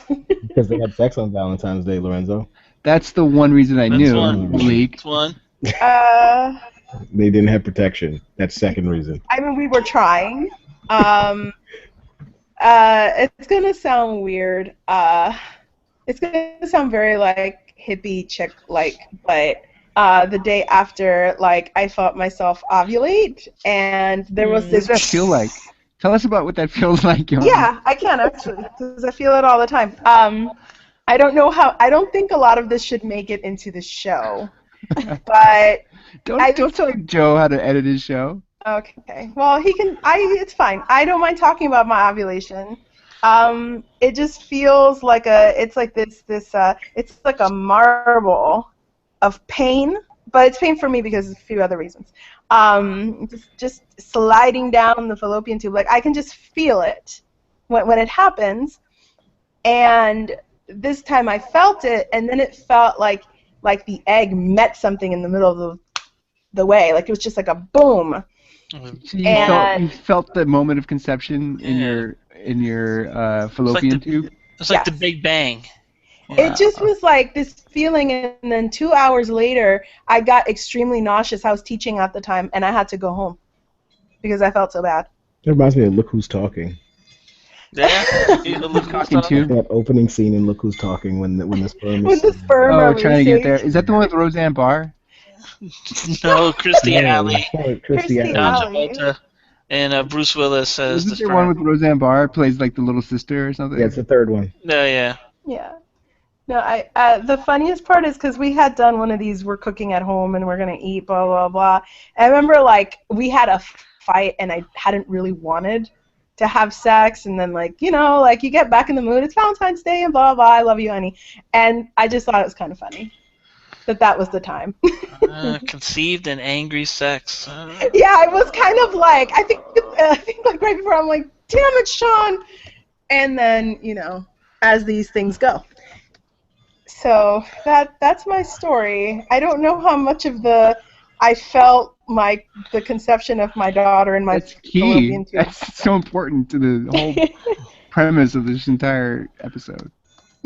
Because they had sex on Valentine's Day, Lorenzo. That's the one reason I That's knew. one. Malik. That's one. uh, They didn't have protection. That's second reason. I mean, we were trying. It's gonna sound weird. It's gonna sound very like hippie chick like, but the day after, like I felt myself ovulate, and there was What this. does that feel like? Tell us about what that feels like, Johan. Yeah, I can actually, because I feel it all the time. I don't know how. I don't think a lot of this should make it into the show, but Don't tell Joe how to edit his show. okay. Well, he can. It's fine. I don't mind talking about my ovulation. It just feels like it's like this. It's like a marble of pain, but it's pain for me because of a few other reasons. Just sliding down the fallopian tube, like I can just feel it when it happens. And this time I felt it, and then it felt like the egg met something in the middle of the way, like it was just like a boom. So And you felt the moment of conception in your fallopian tube. It's like the Yes. Big Bang. it just was like this feeling, and then 2 hours later, I got extremely nauseous. I was teaching at the time, and I had to go home because I felt so bad. It reminds me of Look Who's Talking. Yeah. You look Talking to. That opening scene in Look Who's Talking when the sperm When is. the sperm Oh, are we're trying to get there. releasing. Is that the one with Roseanne Barr? No, Christy No, Alley, Christy Christy Alley. John Alley. Travolta, and Bruce Willis as the Isn't there one sperm. with Roseanne Barr plays like the little sister or something? Yeah, it's the third one. No, yeah. Yeah. No, the funniest part is because we had done one of these, we're cooking at home and we're gonna eat, blah blah blah. I remember like we had a fight and I hadn't really wanted to have sex, and then like like you get back in the mood. It's Valentine's Day and blah blah. I love you, honey. And I just thought it was kind of funny that was the time. Conceived in angry sex. Yeah, I was kind of like I think like right before I'm like, damn it, Sean. And then as these things go. So that's my story. I don't know how much of I felt the conception of my daughter in my That's key. fallopian tube. That's so important to the whole premise of this entire episode.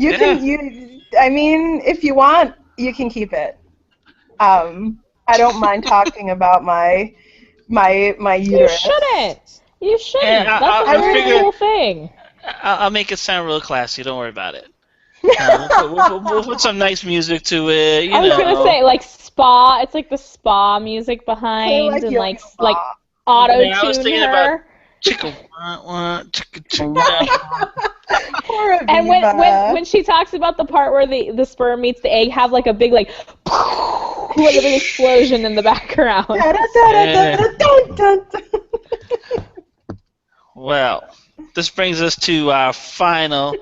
I mean, if you want, you can keep it. I don't mind talking about my You uterus. shouldn't. You shouldn't. Yeah, That's I a very figured- cool thing. I'll make it sound real classy. Don't worry about it. We'll put some nice music to it. I was gonna say like spa. It's like the spa music behind and like auto Yeah, I was tune thinking her. chicka wah, chicka chicka. Poor And Aviva. when she talks about the part where the sperm meets the egg, have like a big like a big explosion in the background. Da-da-da-da-da-dun-dun. Well, this brings us to our final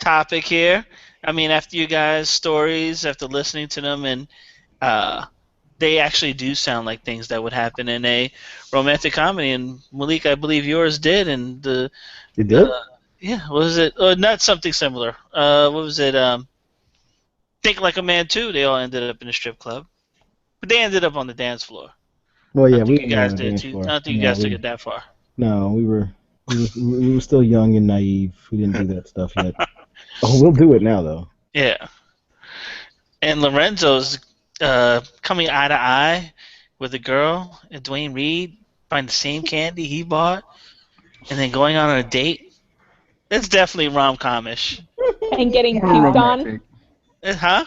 topic here. I mean, after you guys' stories, after listening to them, and they actually do sound like things that would happen in a romantic comedy. And Malik, I believe yours did. And It did? yeah, what was it? Not something similar. What was it? Think Like a Man 2. They all ended up in a strip club, but they ended up on the dance floor. Well, yeah, I don't we think you guys were on the did dance too. floor. I don't think you No, guys took it that far. No, we were still young and naive. We didn't do that stuff yet. Oh, we'll do it now, though. Yeah. And Lorenzo's coming eye to eye with a girl and Dwayne Reed buying the same candy he bought and then going on a date. It's definitely rom-com-ish. And getting More puked on. romantic. Huh?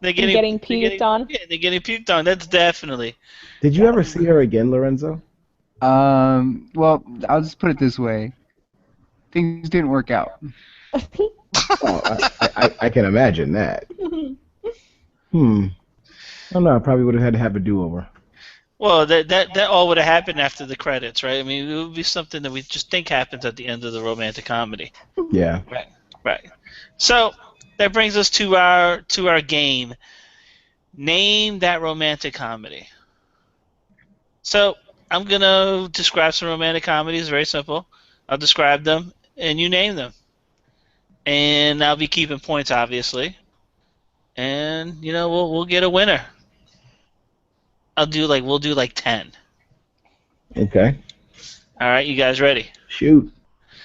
They're Getting puked on. Yeah, they're getting puked on. That's definitely. Did you ever see her again, Lorenzo? Well, I'll just put it this way. Things didn't work out. Oh, I can imagine that. I don't know. I probably would have had to have a do-over. Well, that all would have happened after the credits, right? I mean, it would be something that we just think happens at the end of the romantic comedy. Yeah. Right. So that brings us to our game. Name that romantic comedy. So I'm gonna describe some romantic comedies. Very simple. I'll describe them, and you name them. And I'll be keeping points, obviously. And we'll get a winner. We'll do like 10. Okay. All right, you guys ready? Shoot.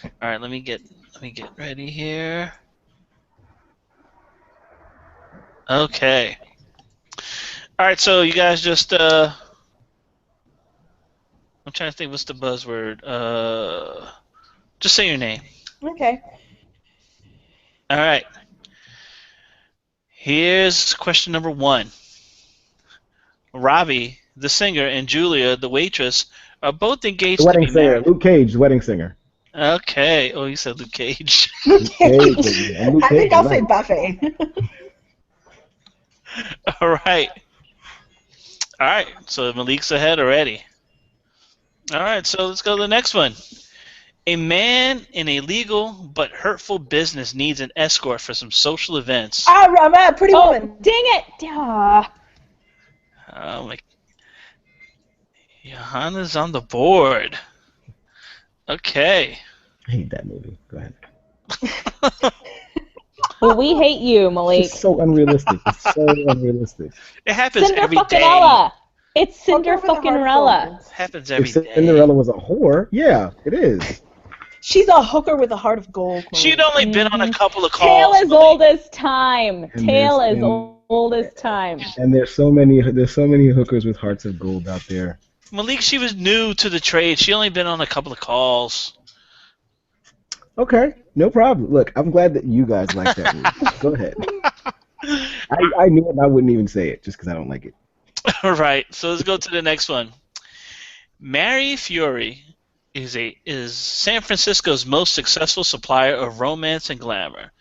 All right, let me get Let me get ready here. Okay. All right, so you guys just I'm trying to think what's the buzzword. Just say your name. Okay. All right. Here's question number 1. Robbie, the singer, and Julia, the waitress, are both The engaged to wedding be singer, married. Luke Cage, the wedding singer. Okay. Oh, you said Luke Cage. Luke Cage, Cage. baby. I'm Luke I think Cage, I'll right. say buffet. All right. All right. So Malik's ahead already. All right. So let's go to the next one. A man in a legal but hurtful business needs an escort for some social events. I'm a Pretty Oh, Woman. dang it! Oh my. Johanna's on the board. Okay. I hate that movie. Go ahead. Well, we hate you, It's Malik. just so unrealistic. It's so unrealistic. It happens Cinder every fucking day. Ella. It's Cinder Hooker with a fucking heart of Rella. gold. Happens every If day. Cinderella was a whore, yeah, it is. She's a hooker with a heart of gold. She'd only been on a couple of Tale calls. as old as time. And Tale there's- as and- old as time. And there's so many hookers with hearts of gold out there. Malik, she was new to the trade. She only been on a couple of calls. Okay, no problem. Look, I'm glad that you guys like that movie. Go ahead. I knew it and I wouldn't even say it just because I don't like it. All right, so let's go to the next one. Mary Fury is San Francisco's most successful supplier of romance and glamour.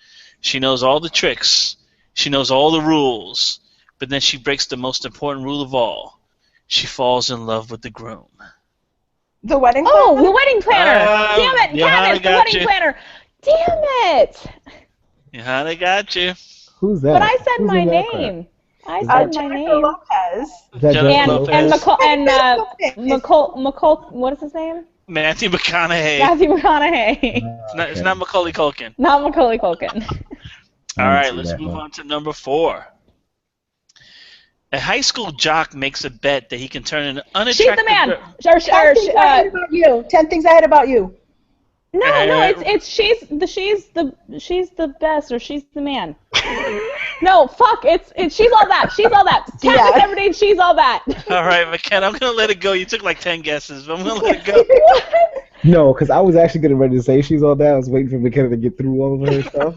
She knows all the tricks. She knows all the rules. But then she breaks the most important rule of all. She falls in love with the groom. The wedding. Oh, planner? the wedding planner! Damn it, Johanna Candace, the got wedding you. planner! Damn it! Johanna got you. Who's that? But I said Who's my in that crap? name. I said my Jennifer name. Lopez. Is that Jennifer Jennifer Lopez. And Lopez? McCall, what is his name? Matthew McConaughey. Matthew McConaughey. It's not Macaulay Culkin. Not Macaulay Culkin. I All didn't right, see let's that move one. on to number 4. A high school jock makes a bet that he can turn an unattractive She's the man. girl. Or, 10 things I hate about you. 10 things I hate about you. no, it's she's the best, or she's the man. No, fuck, it's she's all that. She's all that. Candace Yeah. Everdeen, she's all that. All right, McKenna, I'm going to let it go. You took like 10 guesses, but I'm going to let it go. What? No, because I was actually getting ready to say she's all that. I was waiting for McKenna to get through all of her stuff.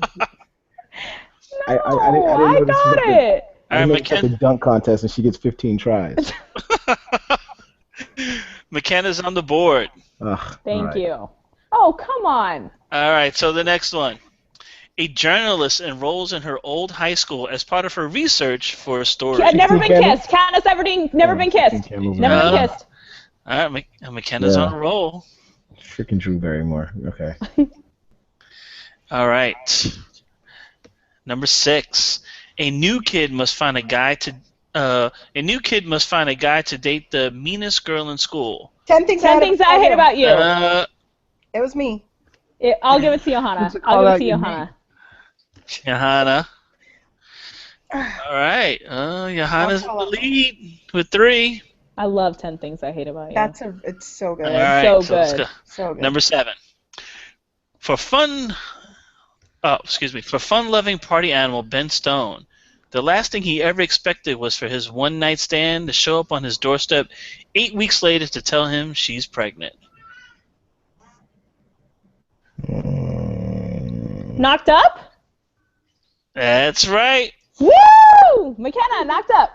No, I didn't know this was got like it. All I right, know it's like a McKenna. dunk contest and she gets 15 tries. McKenna's on the board. Ugh, Thank alright. you. Oh, come on. All right, so the next one. A journalist enrolls in her old high school as part of her research for a story. I've never 16 been candles? kissed. Candace Everdeen, never been 16 kissed. candles Never and- been kissed. All right, McKenna's Yeah. on a roll. Freaking Drew Barrymore. Okay. All right. Number 6. A new kid must find a guy to date the meanest girl in school. 10 things 10 things I hate about you. It was me. I'll give it to Johanna. Who's it I'll call give it out to your Johanna. Johanna. All right. Johanna's in the lead with 3. I love 10 things I hate about you. It's so good. All right. so let's good. go. So good. Number 7. For fun-loving party animal Ben Stone, the last thing he ever expected was for his one-night stand to show up on his doorstep 8 weeks later to tell him she's pregnant. Knocked up? That's right. Woo! McKenna, knocked up.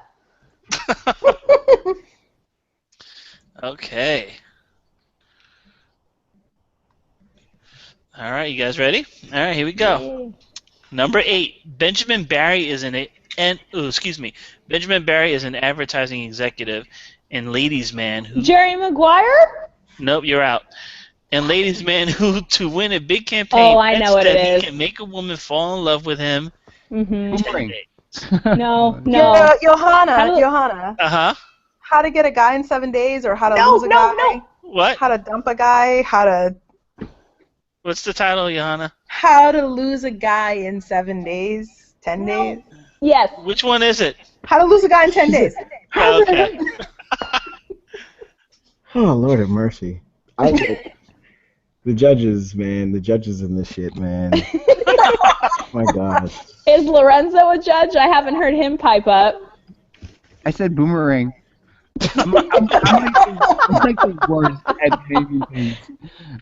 Okay. All right, you guys ready? All right, here we go. Number 8. Benjamin Barry is an advertising executive and ladies man who. Jerry Maguire? Nope, you're out. And ladies man who, to win a big campaign, Oh, I know bets what that it he is. can make a woman fall in love with him. Mm-hmm. Boring. No. Johanna. Uh-huh. How to get a guy in 7 days, or how to No, lose a no, guy? no. What? How to dump a guy? What's the title, Johanna? How to lose a guy in 7 days? 10 days? Yes. Which one is it? How to lose a guy in 10 days? Okay. Oh, Lord have mercy. The judges, man. The judges in this shit, man. My God. Is Lorenzo a judge? I haven't heard him pipe up. I said boomerang. I'm like the worst at naming things.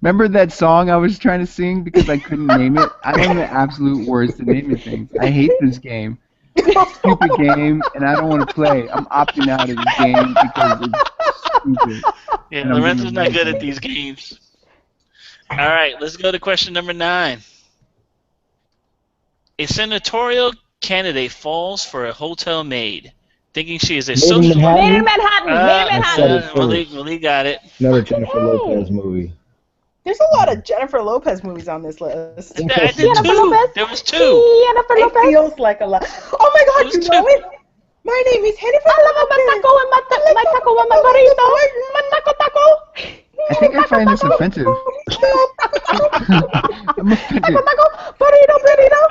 Remember that song I was trying to sing because I couldn't name it? I am the absolute worst at naming things. I hate this game. It's a stupid game, and I don't want to play. I'm opting out of this game because it's stupid. Yeah, Lorenzo's not good at these games. All right, let's go to question number 9. A senatorial candidate falls for a hotel maid, thinking she is a social. Made in Manhattan. Made in Manhattan. Malik got it. Another Jennifer Lopez movie. There's a lot of Jennifer Lopez movies on this list. I did Jennifer 2. Lopez. There was 2. Jennifer It Lopez. feels like a lot. Oh my God, you know it? My name is Jennifer I love my taco and my burrito. My taco. I think I find this offensive. I'm offended.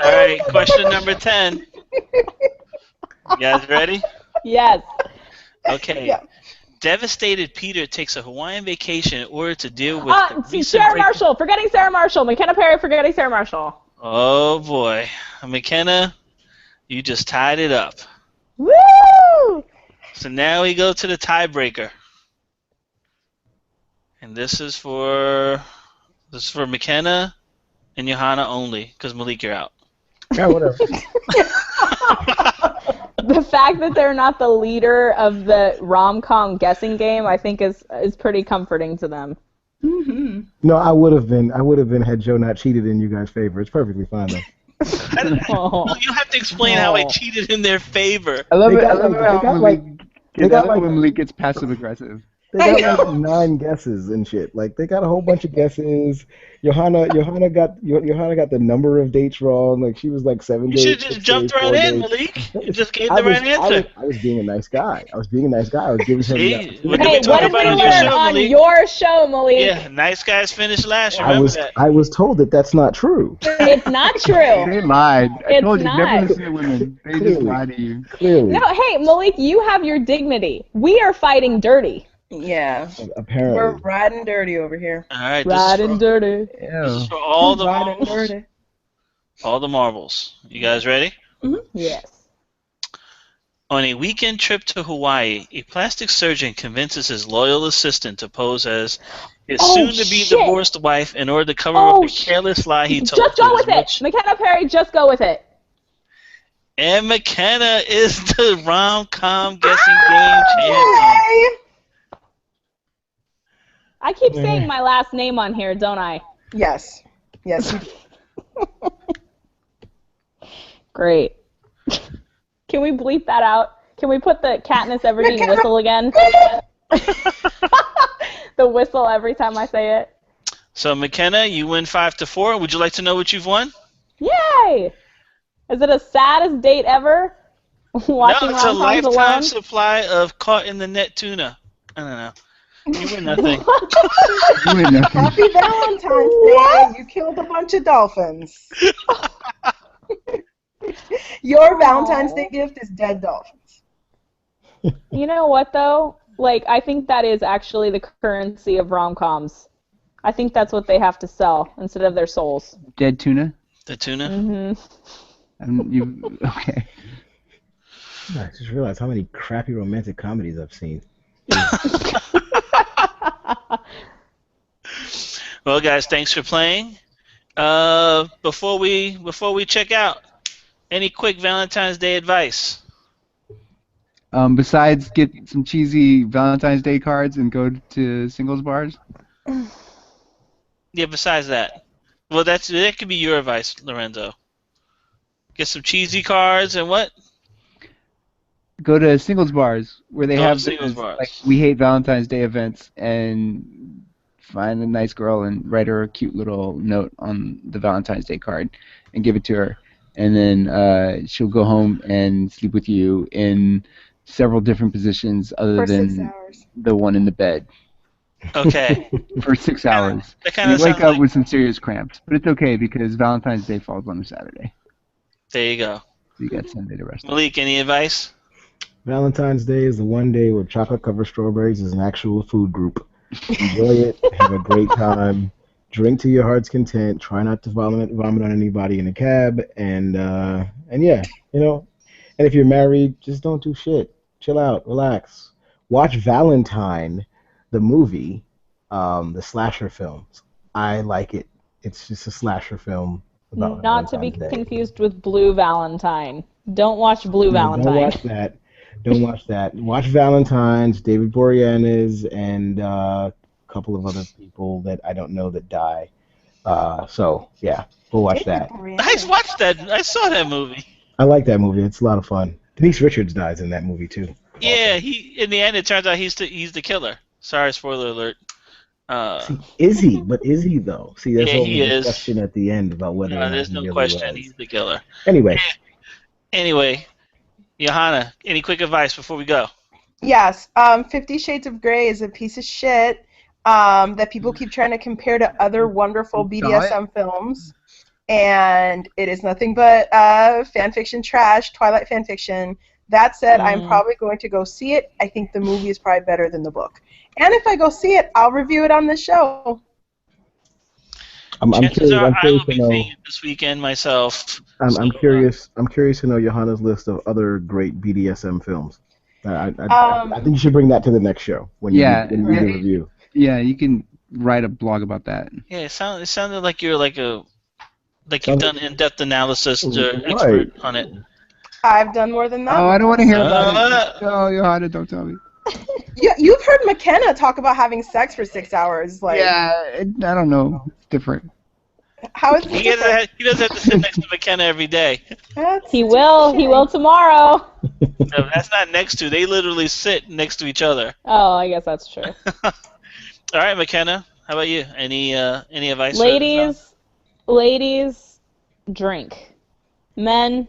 All right, question number 10. You guys ready? Yes. Okay. Yeah. Devastated Peter takes a Hawaiian vacation in order to deal with the recent Sarah break- Marshall. Forgetting Sarah Marshall. McKenna Perry forgetting Sarah Marshall. Oh boy, McKenna, you just tied it up. Woo! So now we go to the tiebreaker, and this is for McKenna and Johanna only, because Malik, you're out. Yeah, whatever. The fact that they're not the leader of the rom-com guessing game, I think, is pretty comforting to them. Mm-hmm. No, I would have been had Joe not cheated in you guys' favor. It's perfectly fine though. Oh. You have to explain how I cheated in their favor. I love They it. I got love how like- they got like- when Malik gets passive aggressive. They got like 9 guesses and shit. Like they got a whole bunch of guesses. Johanna got the number of dates wrong. Like she was like 7 You dates. should have just 6 jumped dates, 4 right in, dates. Malik. You just gave I the was- right answer. I was being a nice guy. I was giving him the See? opportunity. What did Hey, we talk what did about we on your learn show, on Malik? your show, Malik? Yeah, nice guys finish last. I Remember was that. I was told that that's not true. It's not true. They lied. I It's told you, not. never listen to women. They just Clearly. lie to you. Clearly, No, hey, Malik, you have your dignity. We are fighting dirty. Yeah. apparently. We're riding dirty over here. All right, Riding dirty. this is for all the Riding marbles. dirty. All the marbles. You guys ready? Yes. On a weekend trip to Hawaii, a plastic surgeon convinces his loyal assistant to pose as his Oh, soon-to-be shit. divorced wife in order to cover Oh, up the careless lie he told Just to go his with it. rich. McKenna Perry, just go with it. And McKenna is the rom-com guessing game champion. Yay! I keep saying my last name on here, don't I? Yes. Yes. You do. Great. Can we bleep that out? Can we put the Katniss Everdeen whistle again? The whistle every time I say it. So McKenna, you win 5-4. Would you like to know what you've won? Yay! Is it a saddest date ever? Watching No, it's a rom-coms lifetime alone? supply of caught in the net tuna. I don't know. You win nothing. You ain't nothing. Happy Valentine's Day. You killed a bunch of dolphins. Your Valentine's Day gift is dead dolphins. You know what, though? Like, I think that is actually the currency of rom-coms. I think that's what they have to sell instead of their souls. Dead tuna? The tuna? Mm-hmm. Okay. I just realized how many crappy romantic comedies I've seen. Well, guys, thanks for playing. Before we check out, any quick Valentine's Day advice? Besides, get some cheesy Valentine's Day cards and go to singles bars. Yeah, besides that. Well, that could be your advice, Lorenzo. Get some cheesy cards and what? Go to singles bars where they Go to have singles those, bars. like We Hate Valentine's Day events and find a nice girl and write her a cute little note on the Valentine's Day card and give it to her. And then she'll go home and sleep with you in several different positions other For 6 than hours. the one in the bed Okay. for 6 hours. That kind You of wake sounds up like... with some serious cramps, but it's okay because Valentine's Day falls on a Saturday. There you go. So you got Sunday to rest. Malik, any advice? Valentine's Day is the one day where chocolate covered strawberries is an actual food group. Enjoy it. Have a great time. drink to your heart's content. Try not to vomit on anybody in a cab, and yeah, you know. And if you're married, just don't do shit. Chill out, relax. Watch Valentine, the movie, the slasher films. I like it. It's just a slasher film about Not to be Valentine's Day. confused with Blue Valentine. Don't watch Blue No, Valentine. don't watch that. Don't watch that. Watch Valentine's, David Boreanaz, and a couple of other people that I don't know that die. So yeah, go watch that. I watched that. I saw that movie. I like that movie. It's a lot of fun. Denise Richards dies in that movie too. Yeah, he. In the end, it turns out he's the killer. Sorry, spoiler alert. See, is he? But is he though? See, there's Yeah, always he a is. question at the end about whether or not There's he no really question. was. He's the killer. Anyway, Anyway, Johanna, any quick advice before we go? Yes, 50 Shades of Grey is a piece of shit that people keep trying to compare to other wonderful BDSM films, and it is nothing but fan fiction trash, Twilight fan fiction. That said, I'm probably going to go see it. I think the movie is probably better than the book. And if I go see it, I'll review it on the show. I'm Chances curious. are I'm I curious will to be know. seeing it this weekend myself. I'm So, curious. I'm curious to know Johanna's list of other great BDSM films. I think you should bring that to the next show when you do the review. Yeah, you can write a blog about that. Yeah, it sounded like you're you've done in-depth analysis Right. expert on it. I've done more than that. Oh, I don't want to hear about it. No, Johanna, don't tell me. Yeah, you've heard McKenna talk about having sex for 6 hours. Like, I don't know. It's different. how is He it different? doesn't have to sit next to McKenna every day. That's He will tomorrow. No, that's not next to. They literally sit next to each other. Oh, I guess that's true. All right, McKenna. How about you? Any advice? Ladies, drink. Men,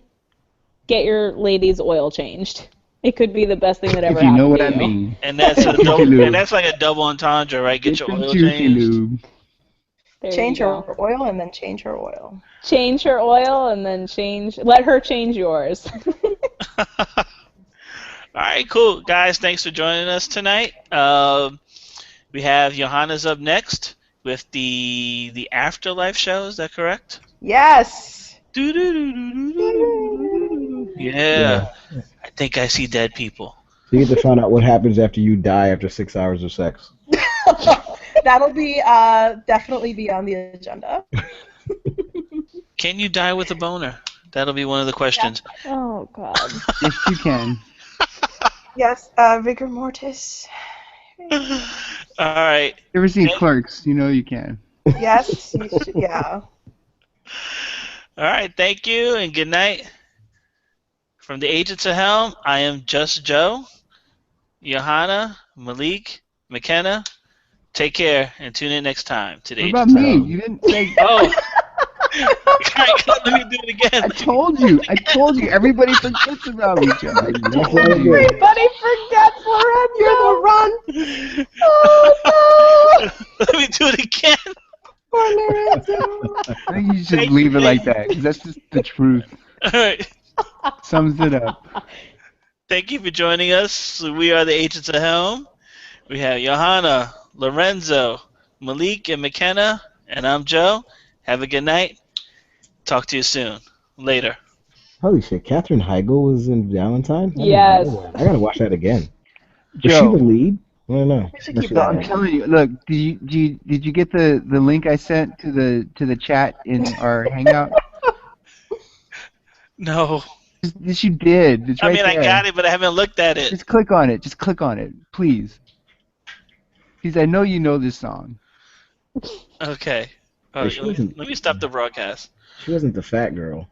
get your ladies' oil changed. It could be the best thing that ever If you happened know what to I you. mean. And that's a double, and that's like a double entendre, right? Get your oil changed. Lube. There Change you go. her oil and then change her oil. Change her oil and then let her change yours. All right, cool, guys. Thanks for joining us tonight. We have Johanna's up next with the Afterlife show. Is that correct? Yes. Yeah. I think I see dead people. So you get to find out what happens after you die after 6 hours of sex. That'll be definitely be on the agenda. Can you die with a boner? That'll be one of the questions. Oh, God. Yes, you can. Yes, rigor mortis. All right. You ever seen Clerks? You know you can. Yes, you should, yeah. All right. Thank you and good night. From the Agents of Helm, I am Just Joe, Johanna, Malik, McKenna. Take care and tune in next time to the What about Agents of me? Helm. You didn't say. Oh. Let me do it again. I told you. Everybody forgets about me, Joe. Everybody forgets Lorenzo. You're the run. Oh, no. Let me do it again. Poor Lorenzo. I think you should leave it like that, because that's just the truth. All right. Sums it up. Thank you for joining us. We are the Agents of Helm. We have Johanna, Lorenzo, Malik, and McKenna, and I'm Joe. Have a good night. Talk to you soon. Later. Holy shit, Katherine Heigl was in Valentine? Yes. I gotta watch that again. Was Joe. she the lead? I don't know. We should keep that I'm in. telling you. Look, did you get the link I sent to the chat in our Hangout? No. Yes, you did. It's right there. I got it, but I haven't looked at it. Just click on it. Just click on it, please. Because I know you know this song. Okay. Hey, she wasn't- Let me stop the broadcast. She wasn't the fat girl.